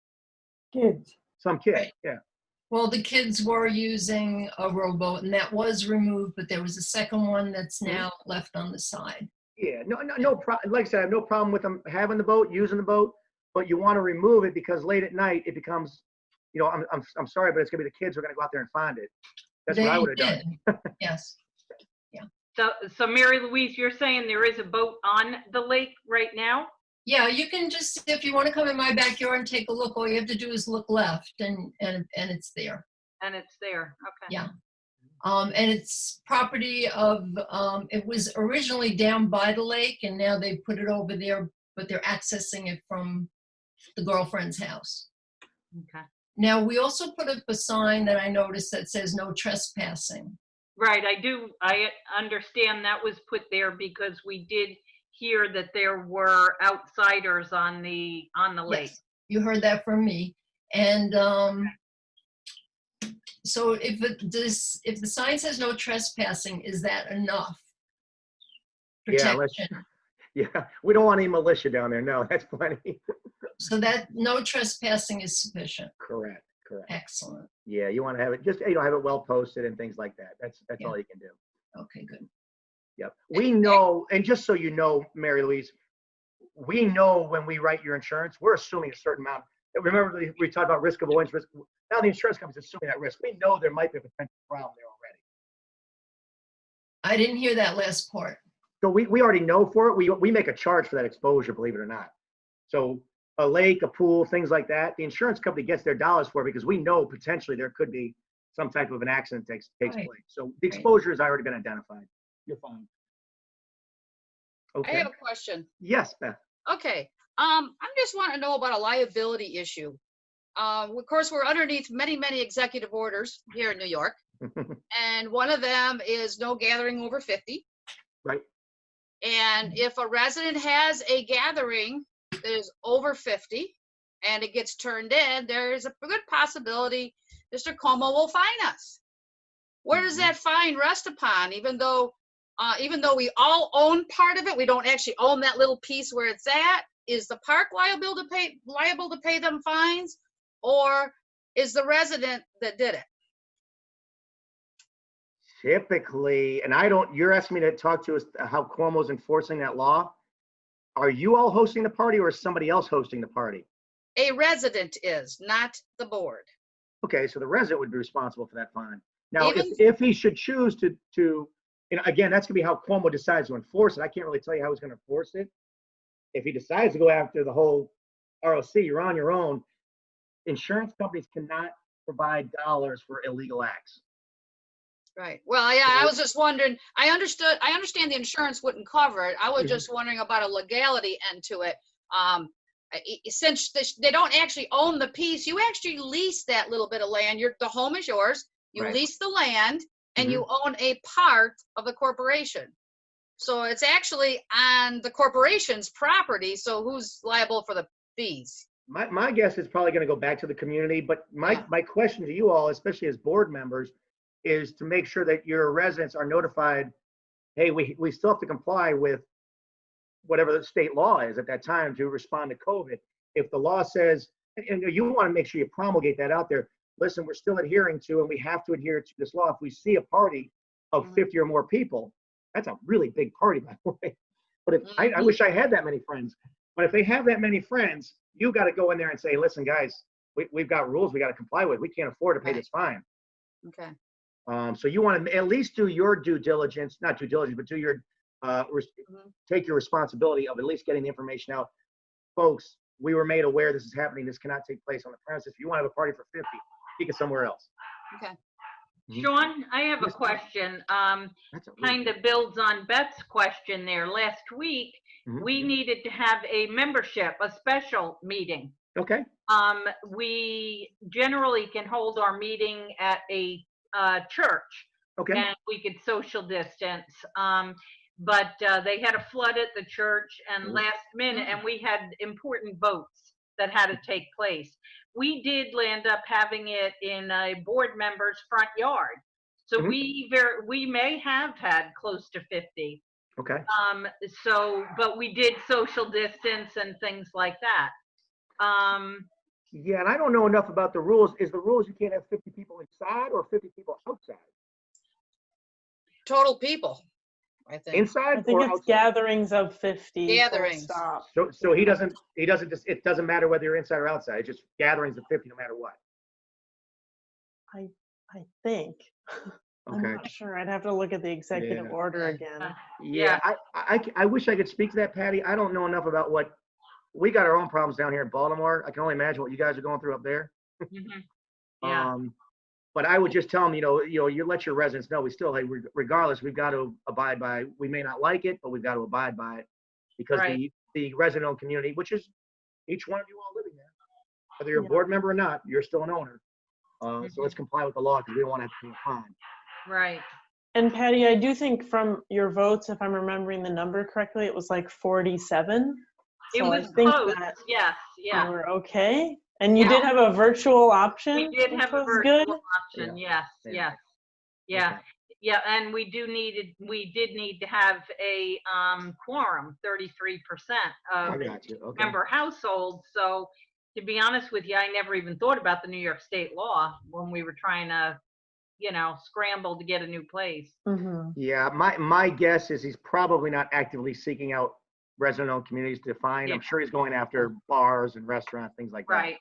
Kids. Some kid. Right. Yeah. Well, the kids were using a rowboat and that was removed, but there was a second one that's now left on the side. Yeah. No problem. Like I said, I have no problem with them having the boat, using the boat, but you want to remove it because late at night it becomes, I'm sorry, but it's going to be the kids who are going to go out there and find it. That's what I would have done. Yes. Yeah. So Mary Louise, you're saying there is a boat on the lake right now? Yeah, you can just, if you want to come in my backyard and take a look, all you have to do is look left and it's there. And it's there, okay. Yeah. And it's property of, it was originally down by the lake and now they put it over there, but they're accessing it from the girlfriend's house. Okay. Now, we also put up a sign that I noticed that says no trespassing. Right, I understand that was put there because we did hear that there were outsiders on the lake. Yes, you heard that from me. And so if the sign says no trespassing, is that enough Yeah, protection? yeah, we don't want any militia down there. No, that's plenty. So that no trespassing is sufficient. Correct. Excellent. Yeah, you want to have it just, have it well posted and things like that. That's Yeah. all you can do. Okay, good. Yep. We know, and just so you know, Mary Louise, we know when we write your insurance, we're assuming a certain amount. Remember, we talked about risk avoidance risk. Now the insurance company's assuming that risk. We know there might be a potential problem there already. I didn't hear that last part. So we already know for it. We make a charge for that exposure, believe it or not. So a lake, a pool, things like that, the insurance company gets their dollars for it because we know potentially there could be some type of an accident takes Right. place. So the exposure has already been identified. You're fine. I Okay. have a question. Yes, Beth. Okay, I just want to know about a liability issue. Of course, we're underneath many, many executive orders here in New York, and one of them is no gathering over 50. Right. And if a resident has a gathering that is over 50 and it gets turned in, there is a good possibility Mr. Como will fine us. Where does that fine rest upon? Even though we all own part of it, we don't actually own that little piece where it's at. Is the park liable to pay them fines, or is the resident that did it? Typically, and you're asking me to talk to us how Cuomo's enforcing that law. Are you all hosting the party or is somebody else hosting the party? A resident is, not the board. Okay, so the resident would be responsible for that fine. Now, Even- if he should choose to, again, that's gonna be how Cuomo decides to enforce it. I can't really tell you how he's gonna enforce it. If he decides to go after the whole ROC, you're on your own. Insurance companies cannot provide dollars for illegal acts. Right. Well, yeah, I was just wondering, I understand the insurance wouldn't cover it. I was just wondering about a legality end to it. Since they don't actually own the piece, you actually lease that little bit of land. The home is yours. You Right. lease the land and you own a part of the corporation. So it's actually on the corporation's property. So who's liable for the fees? My guess is probably going to go back to the community, but my question to you all, especially as board members, is to make sure that your residents are notified, hey, we still have to comply with whatever the state law is at that time to respond to COVID. If the law says, and you want to make sure you promulgate that out there, listen, we're still adhering to, and we have to adhere to this law. If we see a party of 50 or more people, that's a really big party, by the way. But if I wish I had that many friends. But if they have that many friends, you got to go in there and say, listen, guys, we've got rules we got to comply with. We can't afford to pay this fine. Okay. So you want to at least do your due diligence, not due diligence, but do your take your responsibility of at least getting the information out. Folks, we were made aware this is happening. This cannot take place on the premises. If you want to have a party for 50, take it somewhere else. Okay. Sean, I have a question. Kind of builds on Beth's question there. Last week, we needed to have a membership, a special meeting. Okay. We generally can hold our meeting at a church. Okay. And we could social distance. But they had a flood at the church and last minute, and we had important votes that had to take place. We did land up having it in a board member's front yard. So we may have had close to 50. Okay. But we did social distance and things like that. Yeah, and I don't know enough about the rules. Is the rules you can't have 50 people inside or 50 people outside? Total people, I think. Inside I think or it's outside? gatherings of 50. full Gatherings. Stop. So he doesn't just, it doesn't matter whether you're inside or outside. It's just gatherings of 50 no matter what. I think. I'm Okay. not sure. I'd have to look at the executive Yeah. order again. Yeah, I wish I could speak to that, Patty. I don't know enough about what, we got our own problems down here in Baltimore. I can only imagine what you guys are going through up there. Mhm. Yeah. But I would just tell them, you let your residents know, we still, hey, regardless, we've got to abide by, we may not like it, but we've got to abide by it. Because Right. the resident community, which is each one of you all living there, whether you're a Yeah. board member or not, you're still an owner. So Mhm. let's comply with the law because we don't want to have to pay a fine. Right. And Patty, I do think from your votes, if I'm remembering the number correctly, it was like 47. It So was I think close. that Yes. we Yeah. were okay. And you Yeah. did have a virtual option, We did which have a was virtual good. option. Yes. Yeah. Yes. Yeah. Okay. Yeah. And we did need to have a quorum, 33% I of got you. Okay. member households. So to be honest with you, I never even thought about the New York State law when we were trying to, scramble to get a new place. Mhm. Yeah, my guess is he's probably not actively seeking out resident-owned communities to find. I'm Yeah. sure he's going after bars and restaurants, things like that. Right.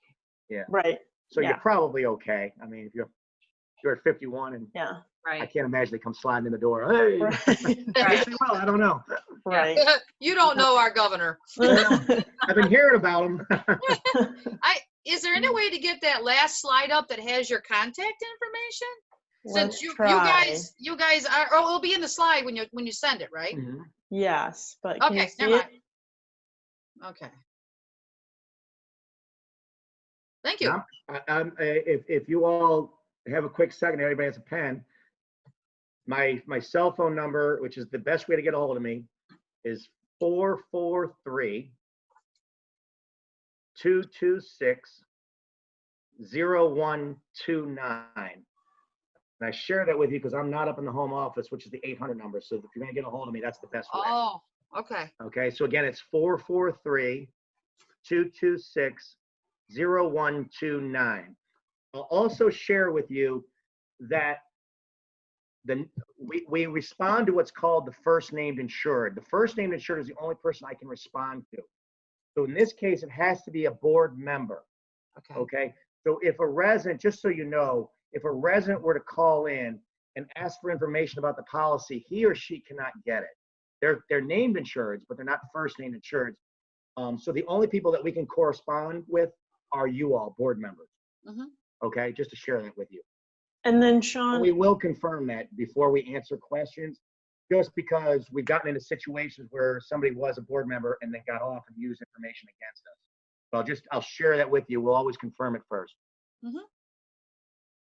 Right. So Yeah. you're probably okay. I mean, if you're at 51 and Yeah. I Right. can't imagine they come sliding in the door. Hey, Right. maybe, well, I don't know. Right. You don't know our governor. I've been hearing about him. Is there any way to get that last slide up that has your contact information? Let's Since you try. guys are, oh, it'll be in the slide when you send it, right? Mhm. Yes, but can you Okay, see never it? mind. Okay. Thank you. Yeah. If you all have a quick second, everybody has a pen. My cell phone number, which is the best way to get a hold of me, is 443-226-0129. And I share that with you because I'm not up in the home office, which is the 800 number. So if you're going to get a hold of me, that's the best way. Oh, okay. Okay. So again, it's 443-226-0129. I'll also share with you that we respond to what's called the first named insured. The first named insured is the only person I can respond to. So in this case, it has to be a board member. Okay. Okay. So if a resident, just so you know, if a resident were to call in and ask for information about the policy, he or she cannot get it. They're named insureds, but they're not first named insureds. So the only people that we can correspond with are you all, board members. Mhm. Okay, just to share that with you. And then And Sean, we will confirm that before we answer questions, just because we've gotten into situations where somebody was a board member and then got off and used information against us. So I'll share that with you. We'll always confirm it first.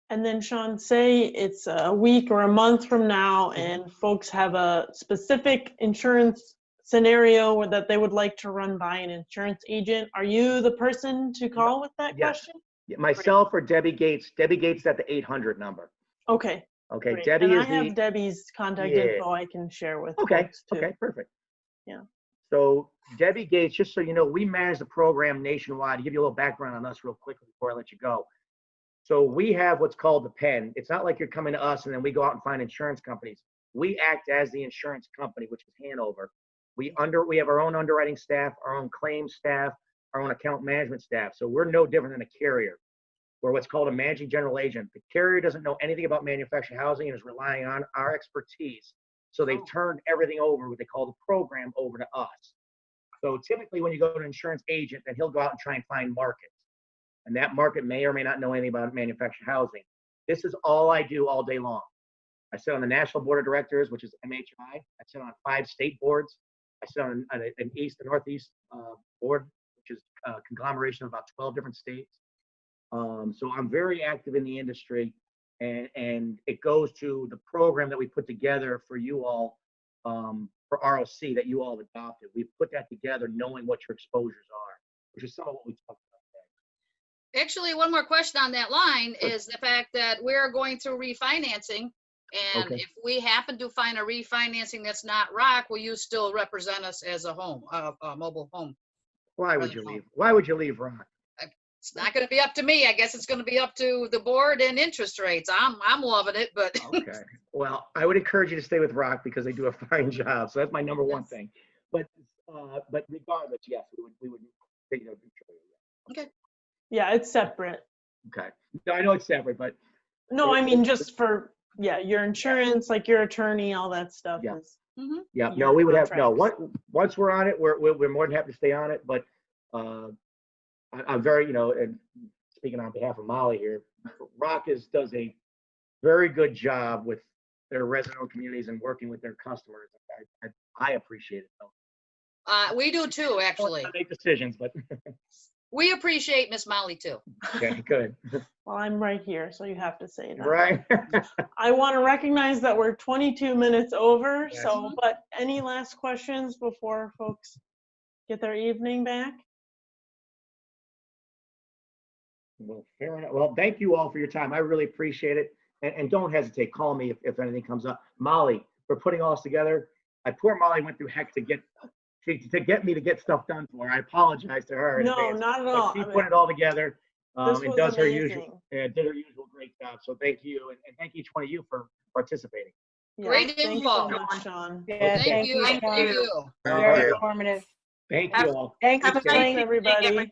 and then Sean, say it's a week or a month from now and folks have a specific insurance scenario that they would like to run by an insurance agent. Are you the person to call with that Yes. question? Myself or Debbie Gates. Debbie Gates at the 800 number. Okay. Okay, Great. Debbie And is I have the. Debbie's contact Yeah. info I can share with Okay, folks too. okay, perfect. Yeah. So Debbie Gates, just so you know, we manage the program nationwide. To give you a little background on us real quickly before I let you go. So we have what's called the pen. It's not like you're coming to us and then we go out and find insurance companies. We act as the insurance company, which is Hanover. We have our own underwriting staff, our own claims staff, our own account management staff. So we're no different than a carrier. We're what's called a managing general agent. The carrier doesn't know anything about manufactured housing and is relying on our expertise. So they've turned everything over, what they call the program, over to us. So typically when you go to an insurance agent, then he'll go out and try and find markets. And that market may or may not know anything about manufactured housing. This is all I do all day long. I sit on the National Board of Directors, which is MHI. I sit on 5 state boards. I sit on an East and Northeast board, which is a conglomeration of about 12 different states. So I'm very active in the industry, and it goes to the program that we put together for you all, for ROC that you all adopted. We put that together knowing what your exposures are, which is some of what we talked about. Actually, one more question on that line is the fact that we're going through refinancing. And Okay. if we happen to find a refinancing that's not ROC, will you still represent us as a home, a mobile home? Why would you leave? Why would you leave Rock? It's not going to be up to me. I guess it's going to be up to the board and interest rates. I'm loving it, but Okay. Well, I would encourage you to stay with Rock because they do a fine job. So that's my number one thing. But regardless, yes, we would take it. okay. Yeah, it's separate. Okay. No, I know it's separate, but No, I mean, just for Yeah, your insurance, like your attorney, all that stuff Yeah. is. Mhm. Yeah, no, Your we would have, no, contracts. once we're on it, we're more than happy to stay on it, but I'm very, and speaking on behalf of Molly here, does a very good job with their resident communities and working with their customers. I appreciate it. We do too, actually. I make decisions, but We appreciate Miss Molly too. okay, good. Well, I'm right here, so you have to say that. Right? I want to recognize that we're 22 minutes over, Yes. so, but any last questions before folks get their evening back? Well, fair enough. Well, thank you all for your time. I really appreciate it. And don't hesitate, call me if anything comes up. Molly, for putting all this together. Poor Molly went through heck to get me to get stuff done for her. I apologize to her in No, advance, not at but all. she I mean, put it all together this and was does her amazing. did her usual great job. So thank you, and thank each one of you for participating. Yeah, Great thanks so info. much, Sean. Yeah, Okay. Thank you. Sean. Thank you. All Very right. informative. Thank you all. Thanks, Take care. Thanks, Mike. everybody.